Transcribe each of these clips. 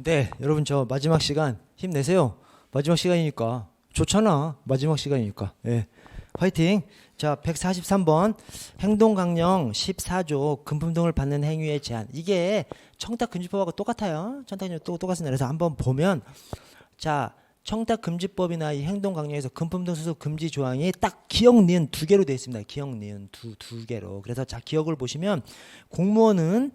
네, 여러분 저 마지막 시간 힘내세요. 마지막 시간이니까 좋잖아. 마지막 시간이니까. 예. 화이팅. 자, 143번 행동강령 14조 금품 등을 받는 행위의 제한. 이게 청탁금지법하고 똑같아요. 청탁금지법 똑같습니다. 그래서 한번 보면 자, 청탁금지법이나 이 행동강령에서 금품 등 수수 금지 조항이 딱 기억 니은 두 개로 되어 있습니다. 기억 니은 두 개로. 그래서 자, 기억을 보시면 공무원은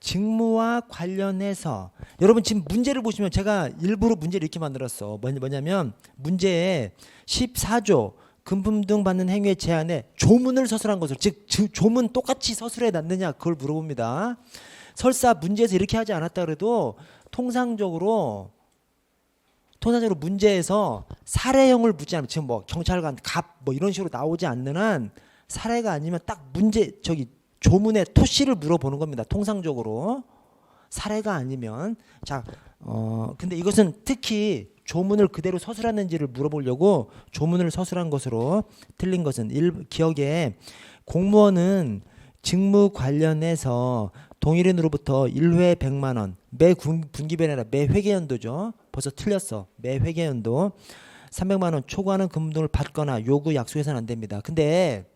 직무와 관련해서 여러분 지금 문제를 보시면 제가 일부러 문제를 이렇게 만들었어. 뭐냐면 문제에 14조 금품 등 받는 행위의 제한에 조문을 서술한 것을 즉 조문 똑같이 서술해 놨느냐 그걸 물어봅니다. 설사 문제에서 이렇게 하지 않았다 그래도 통상적으로 문제에서 사례형을 묻지 않으면 지금 뭐 경찰관 갑 뭐 이런 식으로 나오지 않는 한 사례가 아니면 딱 문제 조문의 토시를 물어보는 겁니다. 통상적으로 사례가 아니면 자 근데 이것은 특히 조문을 그대로 서술하는지를 물어보려고 조문을 서술한 것으로 틀린 것은 기억에 공무원은 직무 관련해서 동일인으로부터 1회 100만 원 매 분기별이 아니라 매 회계연도죠. 벌써 틀렸어. 매 회계연도 300만 원 초과하는 금품 등을 받거나 요구 약속해서는 안 됩니다. 근데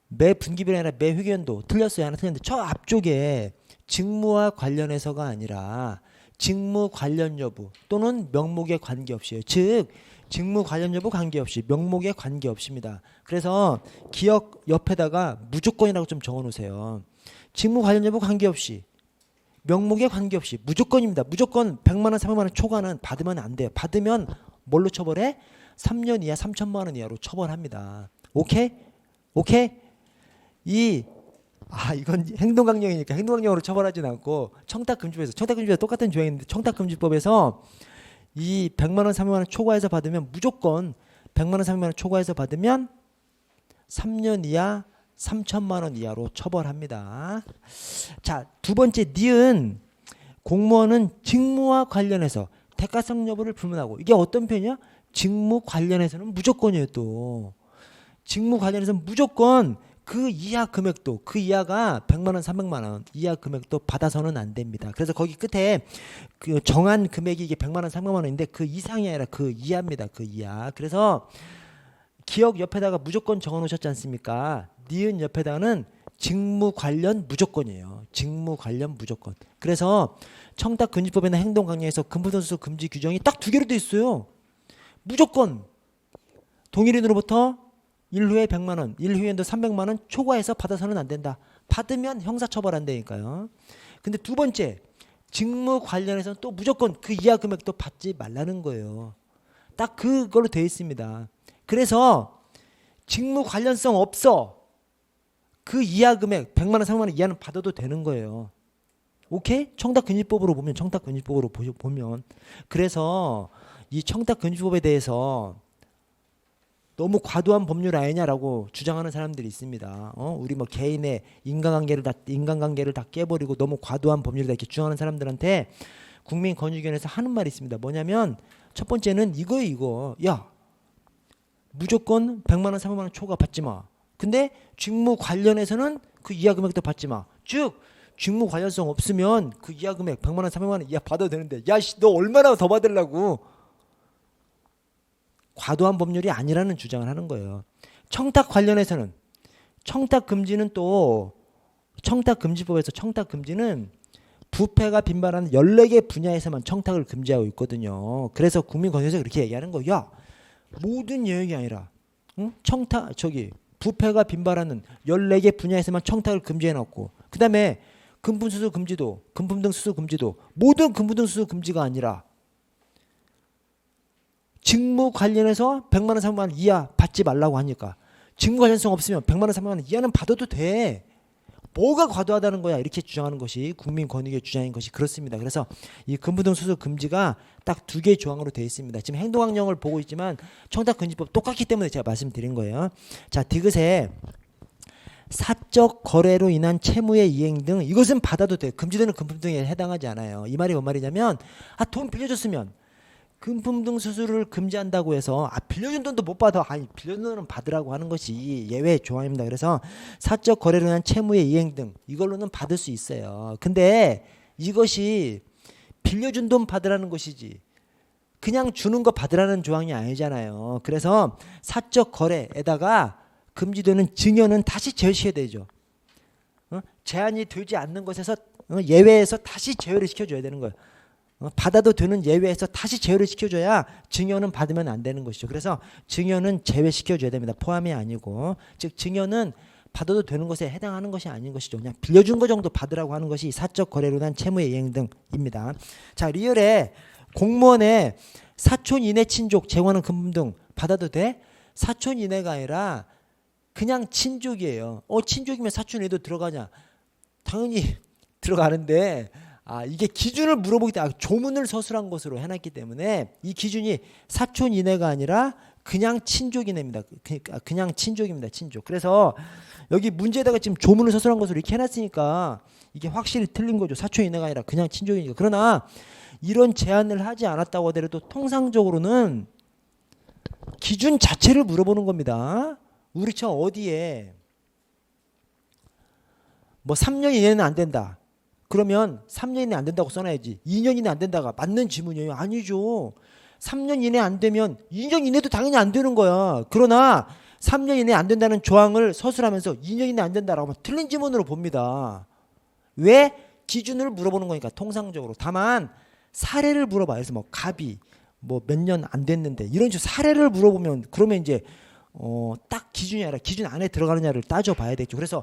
매 분기별이 아니라 매 회계연도 틀렸어요. 하나 틀렸는데 저 앞쪽에 직무와 관련해서가 아니라 직무 관련 여부 또는 명목에 관계없이요. 즉 직무 관련 여부 관계없이 명목에 관계없습니다. 그래서 기억 옆에다가 무조건이라고 좀 적어놓으세요. 직무 관련 여부 관계없이 명목에 관계없이 무조건입니다. 무조건 100만 원, 300만 원 초과는 받으면 안 돼요. 받으면 뭘로 처벌해? 3년 이하 3천만 원 이하로 처벌합니다. 오케이? 오케이? 이건 행동강령이니까 행동강령으로 처벌하진 않고 청탁금지법에서 똑같은 조항인데 청탁금지법에서 이 100만 원, 300만 원 초과해서 받으면 무조건 100만 원, 300만 원 초과해서 받으면 3년 이하 3천만 원 이하로 처벌합니다. 자, 두 번째 니은 공무원은 직무와 관련해서 대가성 여부를 불문하고 이게 어떤 표현이야? 직무 관련해서는 무조건이에요. 또 직무 관련해서는 무조건 그 이하 금액도 그 이하가 100만 원, 300만 원 이하 금액도 받아서는 안 됩니다. 그래서 거기 끝에 그 정한 금액이 이게 100만 원, 300만 원인데 그 이상이 아니라 그 이하입니다. 그 이하. 그래서 기억 옆에다가 무조건 적어 놓으셨지 않습니까? 니은 옆에다가는 직무 관련 무조건이에요. 직무 관련 무조건. 그래서 청탁금지법이나 행동강령에서 금품등수수 금지 규정이 딱 두 개로 돼 있어요. 무조건 동일인으로부터 1후에 100만 원, 1후에도 300만 원 초과해서 받아서는 안 된다. 받으면 형사처벌 안 되니까요. 근데 두 번째, 직무 관련해서는 또 무조건 그 이하 금액도 받지 말라는 거예요. 딱 그걸로 되어 있습니다. 그래서 직무 관련성 없어. 그 이하 금액 100만 원, 300만 원 이하는 받아도 되는 거예요. 오케이? 청탁금지법으로 보면 그래서 이 청탁금지법에 대해서 너무 과도한 법률 아니냐라고 주장하는 사람들이 있습니다. 우리 뭐 개인의 인간관계를 다 깨버리고 너무 과도한 법률이다 이렇게 주장하는 사람들한테 국민권익위원회에서 하는 말이 있습니다. 뭐냐면 첫 번째는 이거예요. 이거. 야, 무조건 100만 원, 300만 원 초과 받지 마. 근데 직무 관련해서는 그 이하 금액도 받지 마. 즉 직무 관련성 없으면 그 이하 금액 100만 원, 300만 원 이하 받아도 되는데 야, 너 얼마나 더 받으려고. 과도한 법률이 아니라는 주장을 하는 거예요. 청탁 관련해서는 청탁금지는 또 청탁금지법에서 청탁금지는 부패가 빈발하는 14개 분야에서만 청탁을 금지하고 있거든요. 그래서 국민권익위에서 그렇게 얘기하는 거야. 야, 모든 영역이 아니라 부패가 빈발하는 14개 분야에서만 청탁을 금지해 놨고 그다음에 금품 등 수수 금지도 모든 금품 등 수수 금지가 아니라 직무 관련해서 100만 원, 300만 원 이하 받지 말라고 하니까 직무 관련성 없으면 100만 원, 300만 원 이하는 받아도 돼. 뭐가 과도하다는 거야. 이렇게 주장하는 것이 국민권익위의 주장인 것이 그렇습니다. 그래서 이 금품 등 수수 금지가 딱 두 개의 조항으로 되어 있습니다. 지금 행동강령을 보고 있지만 청탁금지법 똑같기 때문에 제가 말씀드린 거예요. 자, 디귿에 사적 거래로 인한 채무의 이행 등 이것은 받아도 돼. 금지되는 금품 등에 해당하지 않아요. 이 말이 뭔 말이냐면 돈 빌려줬으면 금품 등 수수를 금지한다고 해서 빌려준 돈도 못 받아. 빌려준 돈은 받으라고 하는 것이 예외 조항입니다. 그래서 사적 거래로 인한 채무의 이행 등 이걸로는 받을 수 있어요. 근데 이것이 빌려준 돈 받으라는 것이지 그냥 주는 거 받으라는 조항이 아니잖아요. 그래서 사적 거래에다가 금지되는 증여는 다시 제외시켜야 되죠. 제한이 되지 않는 것에서 예외에서 다시 제외를 시켜줘야 되는 거예요. 받아도 되는 예외에서 다시 제외를 시켜줘야 증여는 받으면 안 되는 것이죠. 그래서 증여는 제외시켜줘야 됩니다. 포함이 아니고. 즉 증여는 받아도 되는 것에 해당하는 것이 아닌 것이죠. 그냥 빌려준 거 정도 받으라고 하는 것이 사적 거래로 난 채무의 이행 등입니다. 자, 리얼에 공무원의 사촌 이내 친족 제공하는 금품 등 받아도 돼? 사촌 이내가 아니라 그냥 친족이에요. 친족이면 사촌 이내도 들어가냐? 당연히 들어가는데 이게 기준을 물어보기 때문에 조문을 서술한 것으로 해놨기 때문에 이 기준이 사촌 이내가 아니라 그냥 친족 이내입니다. 그냥 친족입니다. 친족. 그래서 여기 문제에다가 지금 조문을 서술한 것으로 이렇게 해놨으니까 이게 확실히 틀린 거죠. 사촌 이내가 아니라 그냥 친족이니까. 그러나 이런 제한을 하지 않았다고 하더라도 통상적으로는 기준 자체를 물어보는 겁니다. 우리처럼 어디에 뭐 3년 이내는 안 된다. 그러면 3년 이내 안 된다고 써놔야지. 2년 이내 안 된다가 맞는 지문이에요? 아니죠. 3년 이내 안 되면 2년 이내도 당연히 안 되는 거야. 그러나 3년 이내 안 된다는 조항을 서술하면서 2년 이내 안 된다라고 하면 틀린 지문으로 봅니다. 왜? 기준을 물어보는 거니까 통상적으로. 다만 사례를 물어봐요. 그래서 뭐 갑이 뭐 몇 년 안 됐는데 이런 식으로 사례를 물어보면 그러면 이제 딱 기준이 아니라 기준 안에 들어가느냐를 따져봐야 되죠. 그래서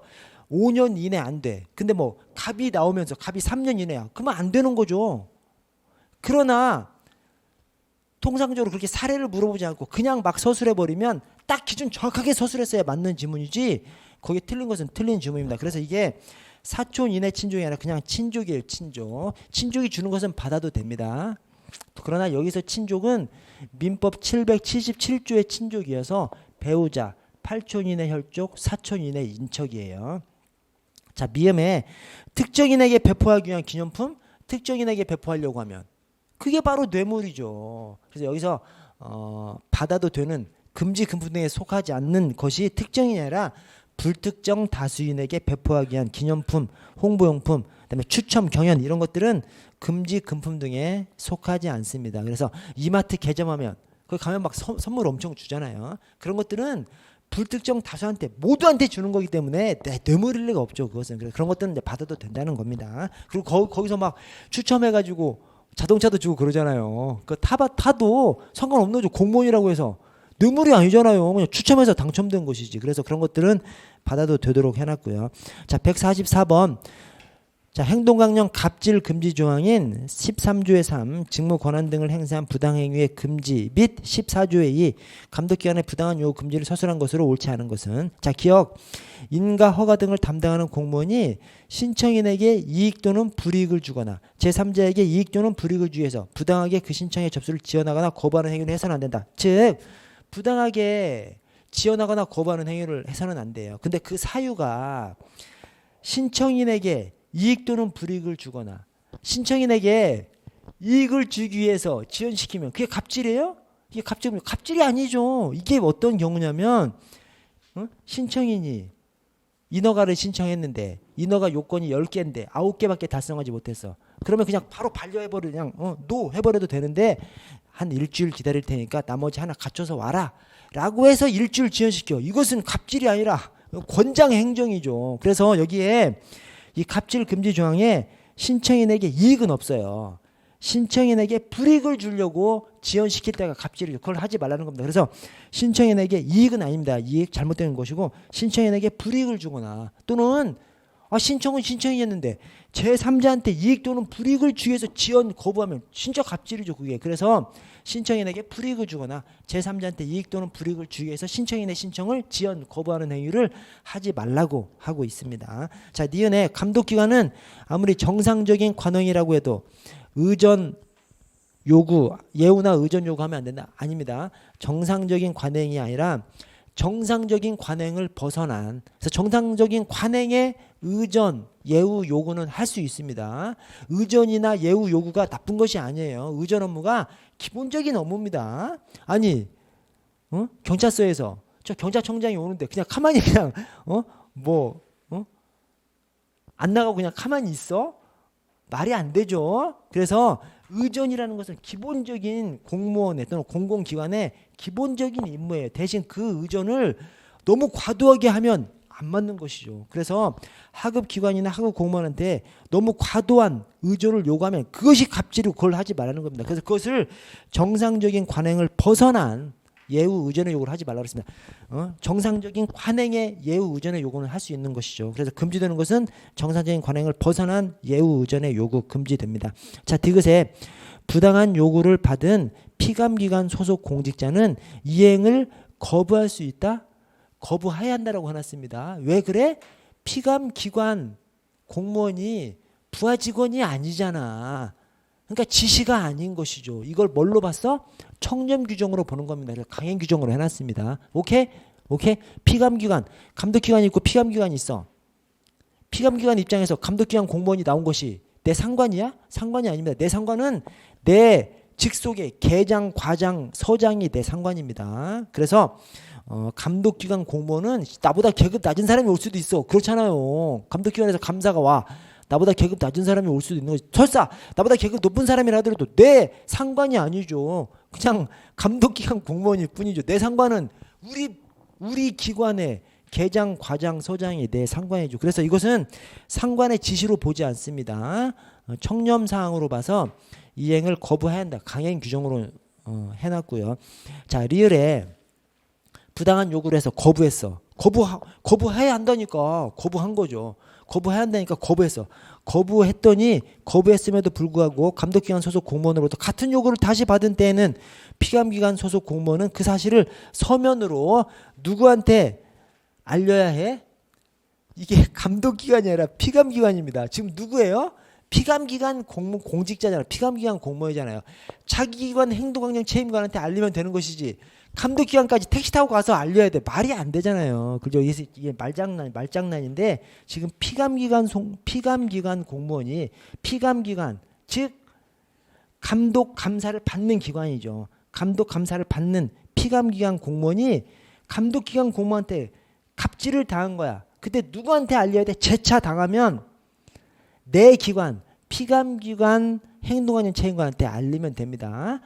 5년 이내 안 돼. 근데 뭐 갑이 나오면서 갑이 3년 이내야. 그러면 안 되는 거죠. 그러나 통상적으로 그렇게 사례를 물어보지 않고 그냥 막 서술해버리면 딱 기준 정확하게 서술했어야 맞는 지문이지 거기에 틀린 것은 틀린 지문입니다. 그래서 이게 사촌 이내 친족이 아니라 그냥 친족이에요. 친족. 친족이 주는 것은 받아도 됩니다. 그러나 여기서 친족은 민법 777조의 친족이어서 배우자, 8촌 이내 혈족, 4촌 이내 인척이에요. 자, 미음에 특정인에게 배포하기 위한 기념품, 특정인에게 배포하려고 하면 그게 바로 뇌물이죠. 그래서 여기서 받아도 되는 금지 금품 등에 속하지 않는 것이 특정인이 아니라 불특정 다수인에게 배포하기 위한 기념품, 홍보용품, 그다음에 추첨, 경연 이런 것들은 금지 금품 등에 속하지 않습니다. 그래서 이마트 개점하면 거기 가면 막 선물 엄청 주잖아요. 그런 것들은 불특정 다수한테 모두한테 주는 거기 때문에 뇌물일 리가 없죠. 그것은. 그래서 그런 것들은 이제 받아도 된다는 겁니다. 그리고 거기서 막 추첨해가지고 자동차도 주고 그러잖아요. 그 타도 상관없는 거죠. 공무원이라고 해서 뇌물이 아니잖아요. 그냥 추첨해서 당첨된 것이지. 그래서 그런 것들은 받아도 되도록 해놨고요. 자, 144번. 자, 행동강령 갑질 금지 조항인 13조의 3 직무 권한 등을 행사한 부당행위의 금지 및 14조의 2 감독기관의 부당한 요구 금지를 서술한 것으로 옳지 않은 것은 자, 기억 인가 허가 등을 담당하는 공무원이 신청인에게 이익 또는 불이익을 주거나 제3자에게 이익 또는 불이익을 주의해서 부당하게 그 신청의 접수를 지연하거나 거부하는 행위를 해서는 안 된다. 즉 부당하게 지연하거나 거부하는 행위를 해서는 안 돼요. 근데 그 사유가 신청인에게 이익 또는 불이익을 주거나 신청인에게 이익을 주기 위해서 지연시키면 그게 갑질이에요? 이게 갑질이 아니죠. 이게 어떤 경우냐면 신청인이 인허가를 신청했는데 인허가 요건이 10개인데 9개밖에 달성하지 못했어. 그러면 그냥 바로 반려해버려 그냥 노 해버려도 되는데 한 일주일 기다릴 테니까 나머지 하나 갖춰서 와라 라고 해서 일주일 지연시켜. 이것은 갑질이 아니라 권장 행정이죠. 그래서 여기에 이 갑질 금지 조항에 신청인에게 이익은 없어요. 신청인에게 불이익을 주려고 지연시킬 때가 갑질이죠. 그걸 하지 말라는 겁니다. 그래서 신청인에게 이익은 아닙니다. 이익 잘못된 것이고 신청인에게 불이익을 주거나 또는 신청은 신청이었는데 제3자한테 이익 또는 불이익을 주기 위해서 지연 거부하면 진짜 갑질이죠. 그게. 그래서 신청인에게 불이익을 주거나 제3자한테 이익 또는 불이익을 주기 위해서 신청인의 신청을 지연 거부하는 행위를 하지 말라고 하고 있습니다. 자, 니은의 감독기관은 아무리 정상적인 관행이라고 해도 의전 요구, 예우나 의전 요구하면 안 된다. 아닙니다. 정상적인 관행이 아니라 정상적인 관행을 벗어난 그래서 정상적인 관행의 의전, 예우 요구는 할 수 있습니다. 의전이나 예우 요구가 나쁜 것이 아니에요. 의전 업무가 기본적인 업무입니다. 아니 경찰서에서 저 경찰청장이 오는데 그냥 가만히 그냥 안 나가고 그냥 가만히 있어? 말이 안 되죠. 그래서 의전이라는 것은 기본적인 공무원의 또는 공공기관의 기본적인 임무예요. 대신 그 의전을 너무 과도하게 하면 안 맞는 것이죠. 그래서 하급기관이나 하급공무원한테 너무 과도한 의존을 요구하면 그것이 갑질이고 그걸 하지 말라는 겁니다. 그래서 그것을 정상적인 관행을 벗어난 예우 의존의 요구를 하지 말라고 했습니다. 정상적인 관행의 예우 의존의 요구는 할 수 있는 것이죠. 그래서 금지되는 것은 정상적인 관행을 벗어난 예우 의존의 요구 금지됩니다. 자, 디귿에 부당한 요구를 받은 피감기관 소속 공직자는 이행을 거부할 수 있다? 거부해야 한다라고 해놨습니다. 왜 그래? 피감기관 공무원이 부하 직원이 아니잖아. 그러니까 지시가 아닌 것이죠. 이걸 뭘로 봤어? 청렴 규정으로 보는 겁니다. 강행 규정으로 해놨습니다. 오케이? 오케이? 피감기관, 감독기관이 있고 피감기관이 있어. 피감기관 입장에서 감독기관 공무원이 나온 것이 내 상관이야? 상관이 아닙니다. 내 상관은 내 직속의 계장, 과장, 서장이 내 상관입니다. 그래서 감독기관 공무원은 나보다 계급 낮은 사람이 올 수도 있어. 그렇잖아요. 감독기관에서 감사가 와. 나보다 계급 낮은 사람이 올 수도 있는 거지. 설사 나보다 계급 높은 사람이라 하더라도 내 상관이 아니죠. 그냥 감독기관 공무원일 뿐이죠. 내 상관은 우리 기관의 계장, 과장, 서장이 내 상관이죠. 그래서 이것은 상관의 지시로 보지 않습니다. 청렴사항으로 봐서 이행을 거부해야 한다. 강행 규정으로 해놨고요. 자, 리을에 부당한 요구를 해서 거부했어. 거부해야 한다니까 거부한 거죠. 거부해야 한다니까 거부했어. 거부했더니 거부했음에도 불구하고 감독기관 소속 공무원으로부터 같은 요구를 다시 받은 때에는 피감기관 소속 공무원은 그 사실을 서면으로 누구한테 알려야 해? 이게 감독기관이 아니라 피감기관입니다. 지금 누구예요? 피감기관 공직자잖아요. 피감기관 공무원이잖아요. 자기 기관 행동강령 책임관한테 알리면 되는 것이지. 감독기관까지 택시 타고 가서 알려야 돼. 말이 안 되잖아요. 그죠? 이게 말장난인데 지금 피감기관 공무원이 피감기관 즉 감독 감사를 받는 기관이죠. 감독 감사를 받는 피감기관 공무원이 감독기관 공무원한테 갑질을 당한 거야. 그때 누구한테 알려야 돼? 재차 당하면 내 기관 피감기관 행동하는 책임관한테 알리면 됩니다.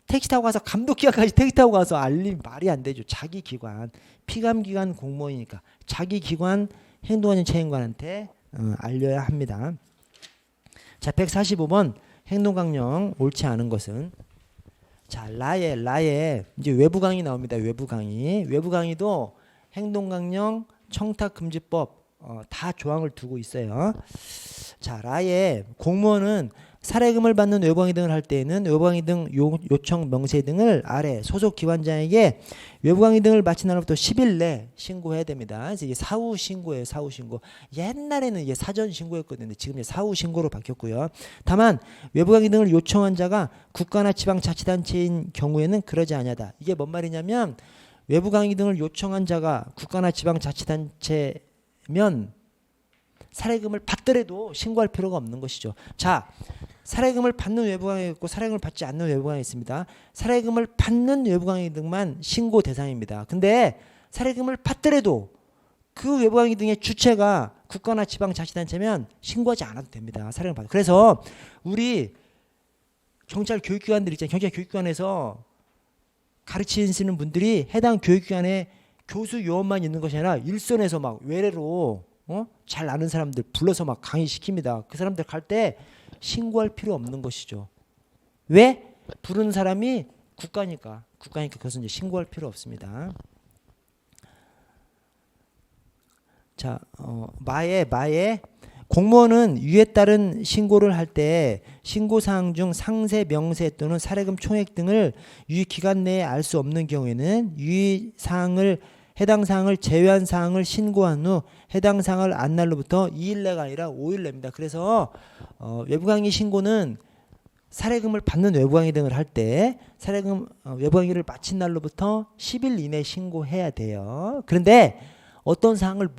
택시 타고 가서 감독기관까지 택시 타고 가서 알리면 말이 안 되죠. 자기 기관 피감기관 공무원이니까 자기 기관 행동하는 책임관한테 알려야 합니다. 자, 145번 행동강령 옳지 않은 것은 자 라에 이제 외부 강의 나옵니다. 외부 강의도 행동강령 청탁금지법 다 조항을 두고 있어요. 자, 라에 공무원은 사례금을 받는 외부강의 등을 할 때에는 외부강의 등 요청 명세 등을 아래 소속 기관장에게 외부강의 등을 마친 날부터 10일 내 신고해야 됩니다. 그래서 이게 사후 신고예요. 사후 신고. 옛날에는 이게 사전 신고였거든요. 지금 이제 사후 신고로 바뀌었고요. 다만 외부강의 등을 요청한 자가 국가나 지방자치단체인 경우에는 그러지 아니하다. 이게 뭔 말이냐면 외부강의 등을 요청한 자가 국가나 지방자치단체면 사례금을 받더라도 신고할 필요가 없는 것이죠. 자, 사례금을 받는 외부강의 있고 사례금을 받지 않는 외부강이 있습니다. 사례금을 받는 외부강의 등만 신고 대상입니다. 근데 사례금을 받더라도 그 외부강의 등의 주체가 국가나 지방자치단체면 신고하지 않아도 됩니다. 사례금 받아. 그래서 우리 경찰 교육기관들 있잖아요. 경찰 교육기관에서 가르치시는 분들이 해당 교육기관에 교수 요원만 있는 것이 아니라 일선에서 막 외래로 잘 아는 사람들 불러서 막 강의시킵니다. 그 사람들 갈 때 신고할 필요 없는 것이죠. 왜? 부르는 사람이 국가니까 그것은 이제 신고할 필요 없습니다. 자, 마에 공무원은 위에 따른 신고를 할 때 신고사항 중 상세, 명세 또는 사례금 총액 등을 유의 기간 내에 알 수 없는 경우에는 해당 사항을 제외한 사항을 신고한 후 해당 사항을 안 날로부터 2일 내가 아니라 5일 내입니다. 그래서 외부강의 신고는 사례금을 받는 외부강의 등을 할 때 외부강의를 마친 날로부터 10일 이내 신고해야 돼요. 그런데 어떤 사항을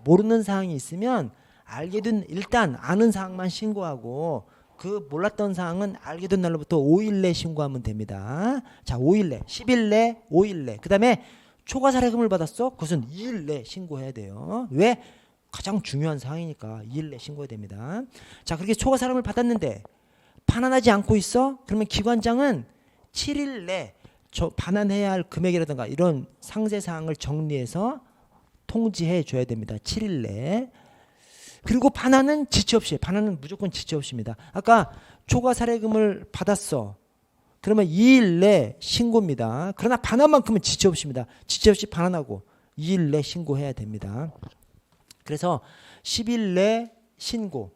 모르는 사항이 있으면 일단 아는 사항만 신고하고 그 몰랐던 사항은 알게 된 날로부터 5일 내 신고하면 됩니다. 자, 5일 내, 10일 내, 5일 내. 그 다음에 초과 사례금을 받았어? 그것은 2일 내 신고해야 돼요. 왜? 가장 중요한 사항이니까 2일 내 신고해야 됩니다. 자, 그렇게 초과 사례금을 받았는데 반환하지 않고 있어? 그러면 기관장은 7일 내 저 반환해야 할 금액이라든가 이런 상세사항을 정리해서 통지해 줘야 됩니다. 7일 내에. 그리고 반환은 지체 없이, 반환은 무조건 지체 없이입니다. 아까 초과 사례금을 받았어. 그러면 2일 내 신고입니다. 그러나 반환만큼은 지체 없이입니다. 지체 없이 반환하고 2일 내 신고해야 됩니다. 그래서 10일 내 신고.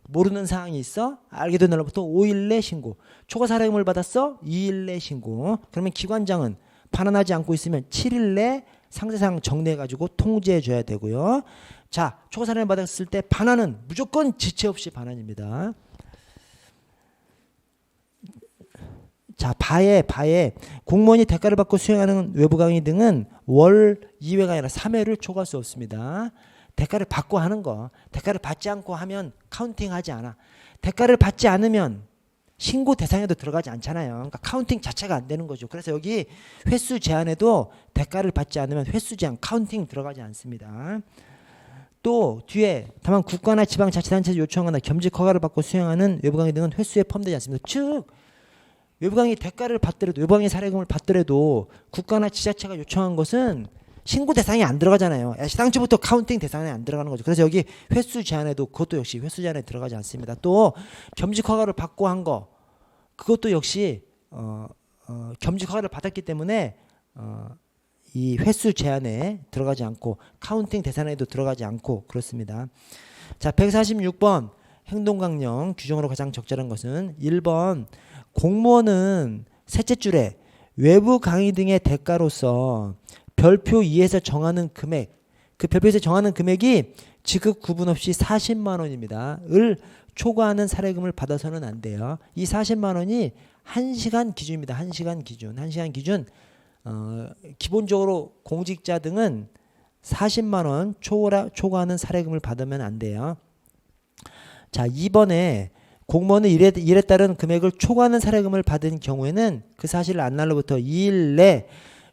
모르는 사항이 있어? 알게 된 날로부터 5일 내 신고. 초과 사례금을 받았어? 2일 내 신고. 그러면 기관장은 반환하지 않고 있으면 7일 내 상세사항 정리해가지고 통지해 줘야 되고요. 자, 초과 사례금을 받았을 때 반환은 무조건 지체 없이 반환입니다. 자, 바에 공무원이 대가를 받고 수행하는 외부 강의 등은 월 2회가 아니라 3회를 초과할 수 없습니다. 대가를 받고 하는 거, 대가를 받지 않고 하면 카운팅하지 않아. 대가를 받지 않으면 신고 대상에도 들어가지 않잖아요. 그러니까 카운팅 자체가 안 되는 거죠. 그래서 여기 횟수 제한에도 대가를 받지 않으면 횟수 제한, 카운팅 들어가지 않습니다. 또 뒤에 다만 국가나 지방자치단체에서 요청하거나 겸직 허가를 받고 수행하는 외부 강의 등은 횟수에 포함되지 않습니다. 즉 외부 강의 대가를 받더라도, 외부 강의 사례금을 받더라도 국가나 지자체가 요청한 것은 신고 대상이 안 들어가잖아요. 시당초부터 카운팅 대상에 안 들어가는 거죠. 그래서 여기 횟수 제한에도 그것도 역시 횟수 제한에 들어가지 않습니다. 또 겸직 허가를 받고 한 거, 그것도 역시 겸직 허가를 받았기 때문에 이 횟수 제한에 들어가지 않고 카운팅 대상에도 들어가지 않고 그렇습니다. 자, 146번 행동강령 규정으로 가장 적절한 것은 1번 공무원은 셋째 줄에 외부 강의 등의 대가로서 별표 2에서 정하는 금액, 그 별표에서 정하는 금액이 지급 구분 없이 40만 원입니다. 을 초과하는 사례금을 받아서는 안 돼요. 이 40만 원이 1시간 기준입니다. 1시간 기준. 1시간 기준. 기본적으로 공직자 등은 40만 원 초과하는 사례금을 받으면 안 돼요. 자, 2번에 공무원은 일에 따른 금액을 초과하는 사례금을 받은 경우에는 그 사실을 안 날로부터 2일 내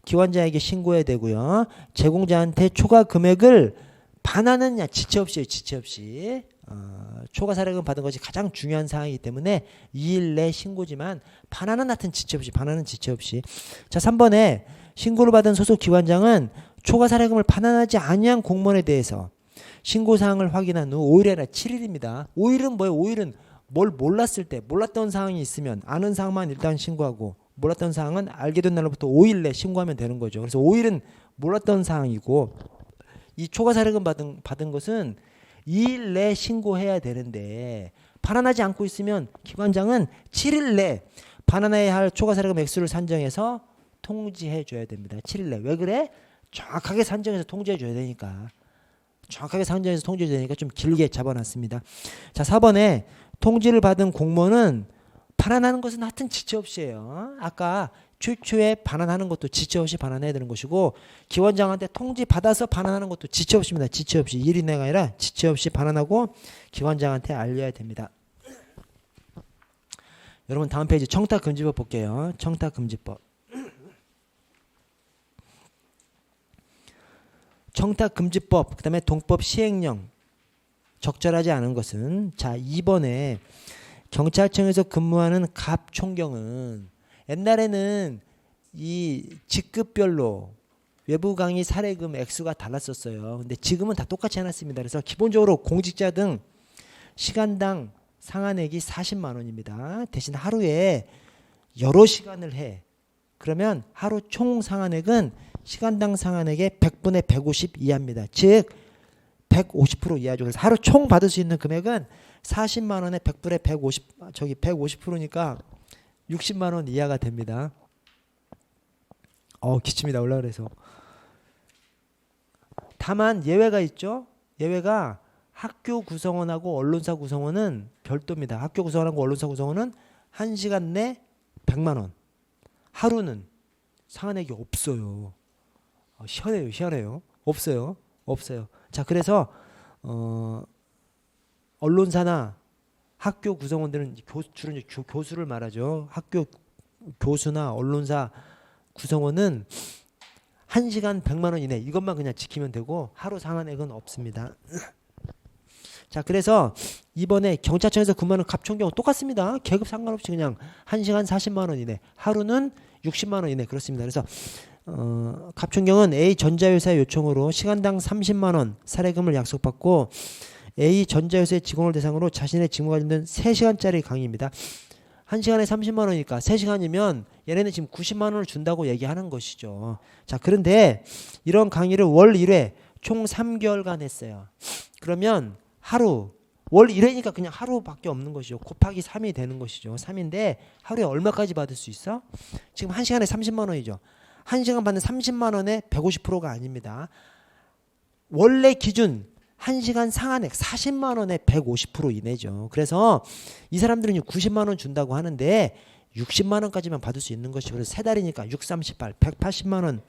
기관장에게 신고해야 되고요. 제공자한테 초과 금액을 반환하느냐, 지체 없이요. 지체 없이. 초과 사례금 받은 것이 가장 중요한 사항이기 때문에 2일 내 신고지만 반환은 하여튼 지체 없이, 반환은 지체 없이. 자, 3번에 신고를 받은 소속 기관장은 초과 사례금을 반환하지 아니한 공무원에 대해서 신고사항을 확인한 후 5일이 아니라 7일입니다. 5일은 뭐예요? 5일은 뭘 몰랐을 때, 몰랐던 사항이 있으면 아는 사항만 일단 신고하고 몰랐던 사항은 알게 된 날로부터 5일 내 신고하면 되는 거죠. 그래서 5일은 몰랐던 사항이고 이 초과 사례금 받은 것은 2일 내 신고해야 되는데 반환하지 않고 있으면 기관장은 7일 내 반환해야 할 초과 사례금 액수를 산정해서 통지해 줘야 됩니다. 7일 내. 왜 그래? 정확하게 산정해서 통지해 줘야 되니까. 정확하게 산정해서 통지해 줘야 되니까 좀 길게 잡아놨습니다. 자, 4번에 통지를 받은 공무원은 반환하는 것은 하여튼 지체 없이예요. 아까 최초에 반환하는 것도 지체 없이 반환해야 되는 것이고 기관장한테 통지 받아서 반환하는 것도 지체 없이입니다. 지체 없이. 일 이내가 아니라 지체 없이 반환하고 기관장한테 알려야 됩니다. 여러분 다음 페이지 청탁금지법 볼게요. 청탁금지법. 청탁금지법, 그 다음에 동법 시행령. 적절하지 않은 것은, 자, 2번에 경찰청에서 근무하는 갑총경은 옛날에는 이 직급별로 외부 강의 사례금 액수가 달랐었어요. 근데 지금은 다 똑같이 해놨습니다. 그래서 기본적으로 공직자 등 시간당 상한액이 40만 원입니다. 대신 하루에 여러 시간을 해. 그러면 하루 총 상한액은 시간당 상한액의 100분의 150 이하입니다. 즉 150% 이하죠. 그래서 하루 총 받을 수 있는 금액은 40만 원에 100분의 150%니까 60만 원 이하가 됩니다. 기침이 나올라 그래서. 다만 예외가 있죠. 예외가 학교 구성원하고 언론사 구성원은 별도입니다. 학교 구성원하고 언론사 구성원은 1시간 내 100만 원. 하루는 상한액이 없어요. 희한해요. 없어요. 자, 그래서 언론사나 학교 구성원들은 주로 교수를 말하죠. 학교 교수나 언론사 구성원은 1시간 100만 원 이내 이것만 그냥 지키면 되고 하루 상한액은 없습니다. 자, 그래서 이번에 경찰청에서 근무하는 갑총 경우 똑같습니다. 계급 상관없이 그냥 1시간 40만 원 이내, 하루는 60만 원 이내 그렇습니다. 그래서 갑총경은 A 전자회사의 요청으로 시간당 30만 원 사례금을 약속받고 A 전자회사의 직원을 대상으로 자신의 직무가 관련된 3시간짜리 강의입니다. 1시간에 30만 원이니까 3시간이면 얘네는 지금 90만 원을 준다고 얘기하는 것이죠. 자, 그런데 이런 강의를 월 1회 총 3개월간 했어요. 그러면 하루 월 1회니까 그냥 하루밖에 없는 것이죠. 곱하기 3이 되는 것이죠. 3인데 하루에 얼마까지 받을 수 있어? 지금 1시간에 30만 원이죠. 1시간 받는 30만 원에 150%가 아닙니다. 원래 기준 1시간 상한액 40만 원에 150% 이내죠. 그래서 이 사람들은 90만 원 준다고 하는데 60만 원까지만 받을 수 있는 것이죠. 그래서 3달이니까 6, 38, 180만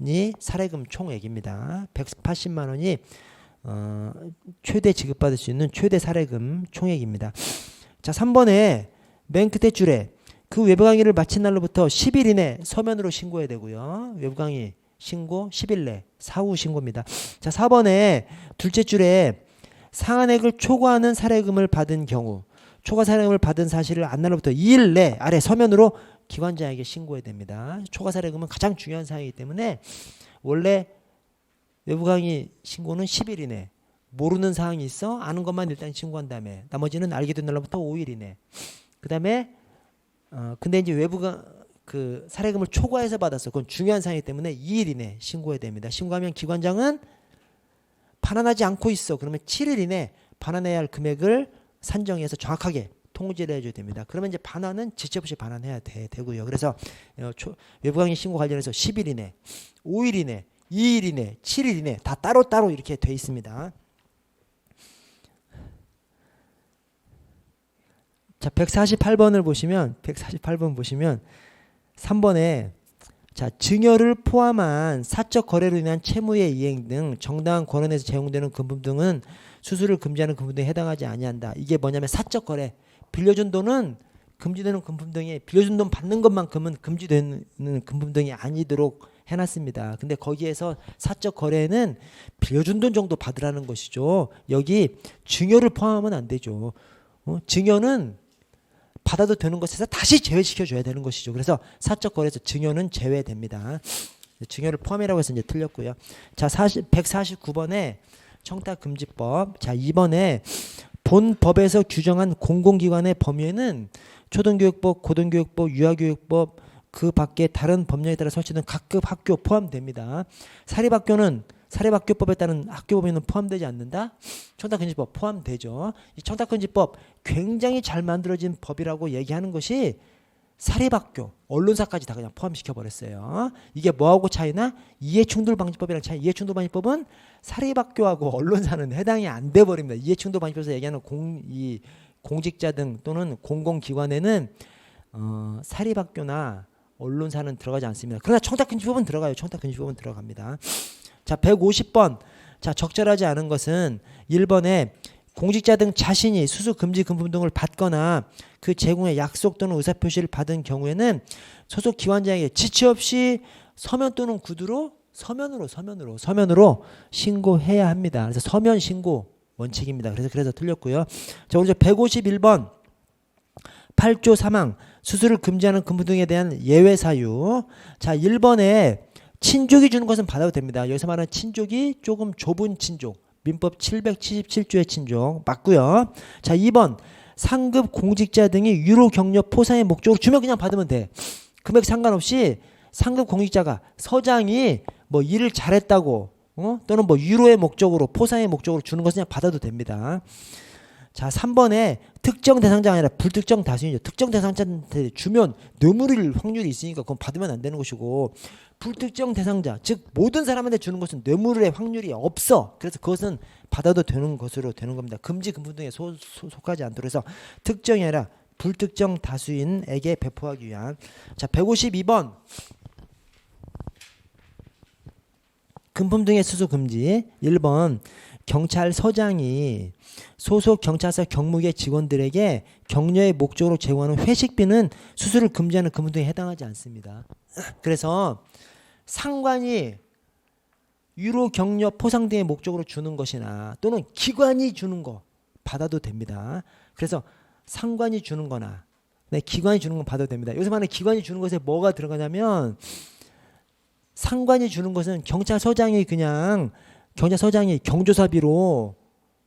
원이 사례금 총액입니다. 180만 원이 최대 지급받을 수 있는 최대 사례금 총액입니다. 자, 3번에 맨 끝에 줄에 그 외부 강의를 마친 날로부터 10일 이내 서면으로 신고해야 되고요. 외부 강의 신고 10일 내 사후 신고입니다. 자, 4번에 둘째 줄에 상한액을 초과하는 사례금을 받은 경우 초과 사례금을 받은 사실을 안날로부터 2일 내 아래 서면으로 기관장에게 신고해야 됩니다. 초과 사례금은 가장 중요한 사항이기 때문에 원래 외부 강의 신고는 10일 이내, 모르는 사항이 있어 아는 것만 일단 신고한 다음에 나머지는 알게 된 날로부터 5일 이내. 그다음에 근데 이제 외부가 그 사례금을 초과해서 받았어. 그건 중요한 사항이기 때문에 2일 이내 신고해야 됩니다. 신고하면 기관장은 반환하지 않고 있어. 그러면 7일 이내 반환해야 할 금액을 산정해서 정확하게 통지를 해줘야 됩니다. 그러면 이제 반환은 지체 없이 반환해야 되고요. 그래서 외부 강의 신고 관련해서 10일 이내, 5일 이내, 2일 이내, 7일 이내 다 따로따로 이렇게 돼 있습니다. 자, 148번을 보시면 148번 보시면 3번에 자, 증여를 포함한 사적 거래로 인한 채무의 이행 등 정당한 권한에서 제공되는 금품 등은 수수를 금지하는 금품 등에 해당하지 아니한다. 이게 뭐냐면 사적 거래, 빌려준 돈은 금지되는 금품 등에 빌려준 돈 받는 것만큼은 금지되는 금품 등이 아니도록 해놨습니다. 근데 거기에서 사적 거래는 빌려준 돈 정도 받으라는 것이죠. 여기 증여를 포함하면 안 되죠. 증여는 받아도 되는 것에서 다시 제외시켜줘야 되는 것이죠. 그래서 사적 거래에서 증여는 제외됩니다. 증여를 포함이라고 해서 이제 틀렸고요. 자, 149번에 청탁금지법. 자, 2번에 본 법에서 규정한 공공기관의 범위에는 초등교육법, 고등교육법, 유아교육법 그 밖에 다른 법령에 따라 설치된 각급 학교 포함됩니다. 사립학교는 사립학교법에 따른 학교법에는 포함되지 않는다. 청탁금지법 포함되죠. 이 청탁금지법 굉장히 잘 만들어진 법이라고 얘기하는 것이 사립학교, 언론사까지 다 그냥 포함시켜 버렸어요. 이게 뭐하고 차이나? 이해충돌방지법이랑 차이. 이해충돌방지법은 사립학교하고 언론사는 해당이 안 돼 버립니다. 이해충돌방지법에서 얘기하는 공직자 등 또는 공공기관에는 사립학교나 언론사는 들어가지 않습니다. 그러나 청탁금지법은 들어가요. 청탁금지법은 들어갑니다. 자, 150번. 자, 적절하지 않은 것은 1번에 공직자 등 자신이 수수 금지 금품 등을 받거나 그 제공의 약속 또는 의사표시를 받은 경우에는 소속 기관장에게 지체 없이 서면 또는 구두로 서면으로 신고해야 합니다. 그래서 서면 신고 원칙입니다. 그래서 틀렸고요. 자, 오늘 151번 8조 3항 수수를 금지하는 금품 등에 대한 예외 사유. 자, 1번에 친족이 주는 것은 받아도 됩니다. 여기서 말하는 친족이 조금 좁은 친족. 민법 777조의 친족 맞고요. 자, 2번 상급 공직자 등이 유로 격려 포상의 목적으로 주면 그냥 받으면 돼. 금액 상관없이 상급 공직자가 서장이 뭐 일을 잘했다고 또는 뭐 유로의 목적으로 포상의 목적으로 주는 것은 그냥 받아도 됩니다. 자, 3번에 특정 대상자가 아니라 불특정 다수인이죠. 특정 대상자한테 주면 뇌물일 확률이 있으니까 그건 받으면 안 되는 것이고, 불특정 대상자, 즉 모든 사람한테 주는 것은 뇌물의 확률이 없어. 그래서 그것은 받아도 되는 것으로 되는 겁니다. 금지 금품 등에 속하지 않도록 해서 특정이 아니라 불특정 다수인에게 배포하기 위한. 자, 152번 금품 등의 수수 금지. 1번 경찰서장이 소속 경찰서 경무계 직원들에게 격려의 목적으로 제공하는 회식비는 수수를 금지하는 금품 등에 해당하지 않습니다. 그래서 상관이 유로 격려 포상 등의 목적으로 주는 것이나 또는 기관이 주는 거, 받아도 됩니다. 그래서 상관이 주는 거나 네, 기관이 주는 건 받아도 됩니다. 여기서 만약에 기관이 주는 것에 뭐가 들어가냐면 상관이 주는 것은 경찰서장이 경조사비로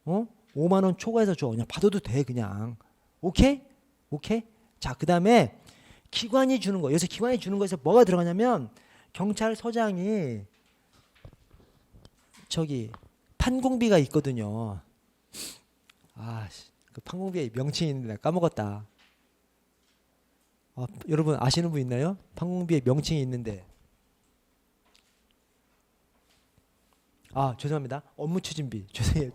5만 원 초과해서 줘. 그냥 받아도 돼 그냥. 오케이? 오케이? 자, 그다음에 기관이 주는 거. 여기서 기관이 주는 것에서 뭐가 들어가냐면 경찰서장이 저기 판공비가 있거든요. 그 판공비의 명칭이 있는데 까먹었다. 여러분 아시는 분 있나요? 판공비의 명칭이 있는데. 죄송합니다. 업무 추진비. 죄송해요.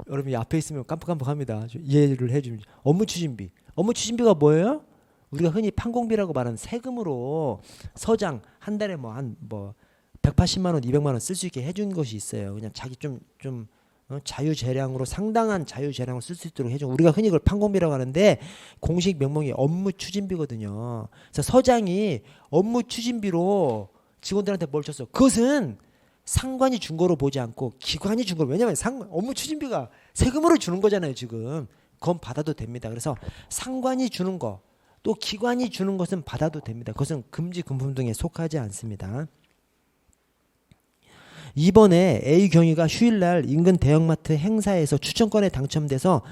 여러분이 앞에 있으면 깜빡깜빡합니다. 이해를 해주면. 업무 추진비. 업무 추진비가 뭐예요? 우리가 흔히 판공비라고 말하는 세금으로 서장 한 달에 180만 원, 200만 원 쓸 수 있게 해준 것이 있어요. 그냥 자기 좀 자유재량으로 상당한 자유재량을 쓸 수 있도록 해준. 우리가 흔히 그걸 판공비라고 하는데 공식 명목이 업무 추진비거든요. 그래서 서장이 업무 추진비로 직원들한테 뭘 줬어? 그것은 상관이 준 거로 보지 않고 기관이 준 거로. 왜냐하면 업무 추진비가 세금으로 주는 거잖아요. 지금 그건 받아도 됩니다. 그래서 상관이 주는 거 또 기관이 주는 것은 받아도 됩니다. 그것은 금지 금품 등에 속하지 않습니다. 이번에 A 경위가 휴일날 인근 대형마트 행사에서 추첨권에 당첨돼서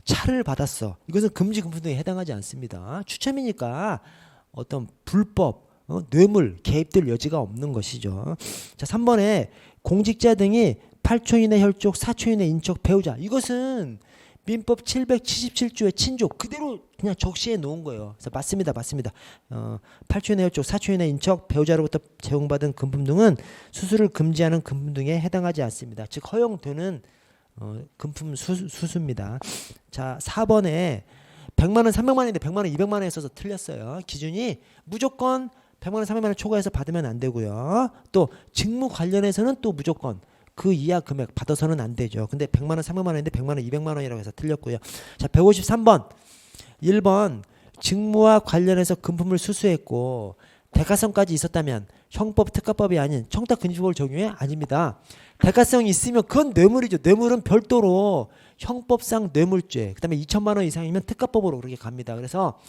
차를 받았어. 이것은 금지 금품 등에 해당하지 않습니다. 추첨이니까 어떤 불법 뇌물 개입될 여지가 없는 것이죠. 자, 3번에 공직자 등이 8초 이내 혈족, 4초 이내 인척, 배우자. 이것은 민법 777조의 친족 그대로 그냥 적시해 놓은 거예요. 그래서 맞습니다. 8초 이내 혈족, 4초 이내 인척, 배우자로부터 제공받은 금품 등은 수수를 금지하는 금품 등에 해당하지 않습니다. 즉 허용되는 금품 수수입니다. 자, 4번에 100만 원, 300만 원인데 100만 원, 200만 원에 써서 틀렸어요. 기준이 무조건 100만 원, 300만 원 초과해서 받으면 안 되고요. 또 직무 관련해서는 또 무조건 그 이하 금액 받아서는 안 되죠. 근데 100만 원, 300만 원인데 100만 원, 200만 원이라고 해서 틀렸고요. 자, 153번. 1번 직무와 관련해서 금품을 수수했고 대가성까지 있었다면 형법 특가법이 아닌 청탁금지법을 적용해? 아닙니다. 대가성이 있으면 그건 뇌물이죠. 뇌물은 별도로 형법상 뇌물죄, 그 다음에 2천만 원 이상이면 특가법으로 그렇게 갑니다. 그래서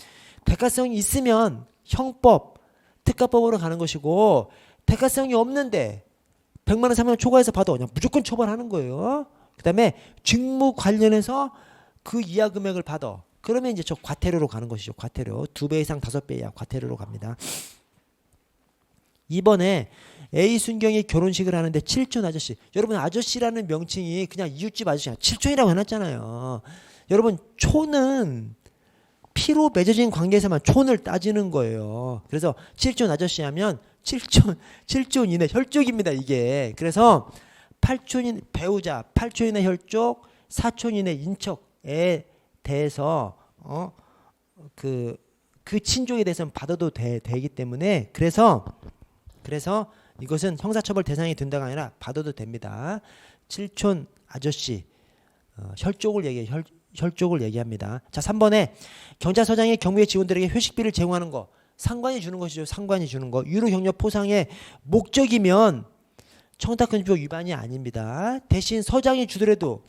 대가성이 있으면 형법 특가법으로 가는 것이고 대가성이 없는데 100만 원, 3만 원 초과해서 받아 그냥 무조건 처벌하는 거예요. 그 다음에 직무 관련해서 그 이하 금액을 받아. 그러면 이제 저 과태료로 가는 것이죠. 과태료. 2배 이상 5배 이하 과태료로 갑니다. 이번에 A 순경이 결혼식을 하는데 7촌 아저씨. 여러분 아저씨라는 명칭이 그냥 이웃집 아저씨야. 7촌이라고 해놨잖아요. 여러분 촌은 피로 맺어진 관계에서만 촌을 따지는 거예요. 그래서 7촌 아저씨 하면 7촌 이내 혈족입니다. 이게. 그래서 8촌 이내 배우자, 8촌 이내 혈족, 4촌 이내 인척에 대해서 그 친족에 대해서는 받아도 되기 때문에 그래서 이것은 형사처벌 대상이 된다가 아니라 받아도 됩니다. 7촌 아저씨 혈족을 얘기합니다. 자, 3번에 경찰서장이 경무의 직원들에게 회식비를 제공하는 거 상관이 주는 것이죠. 상관이 주는 거. 유료 격려 포상의 목적이면 청탁금지법 위반이 아닙니다. 대신 서장이 주더라도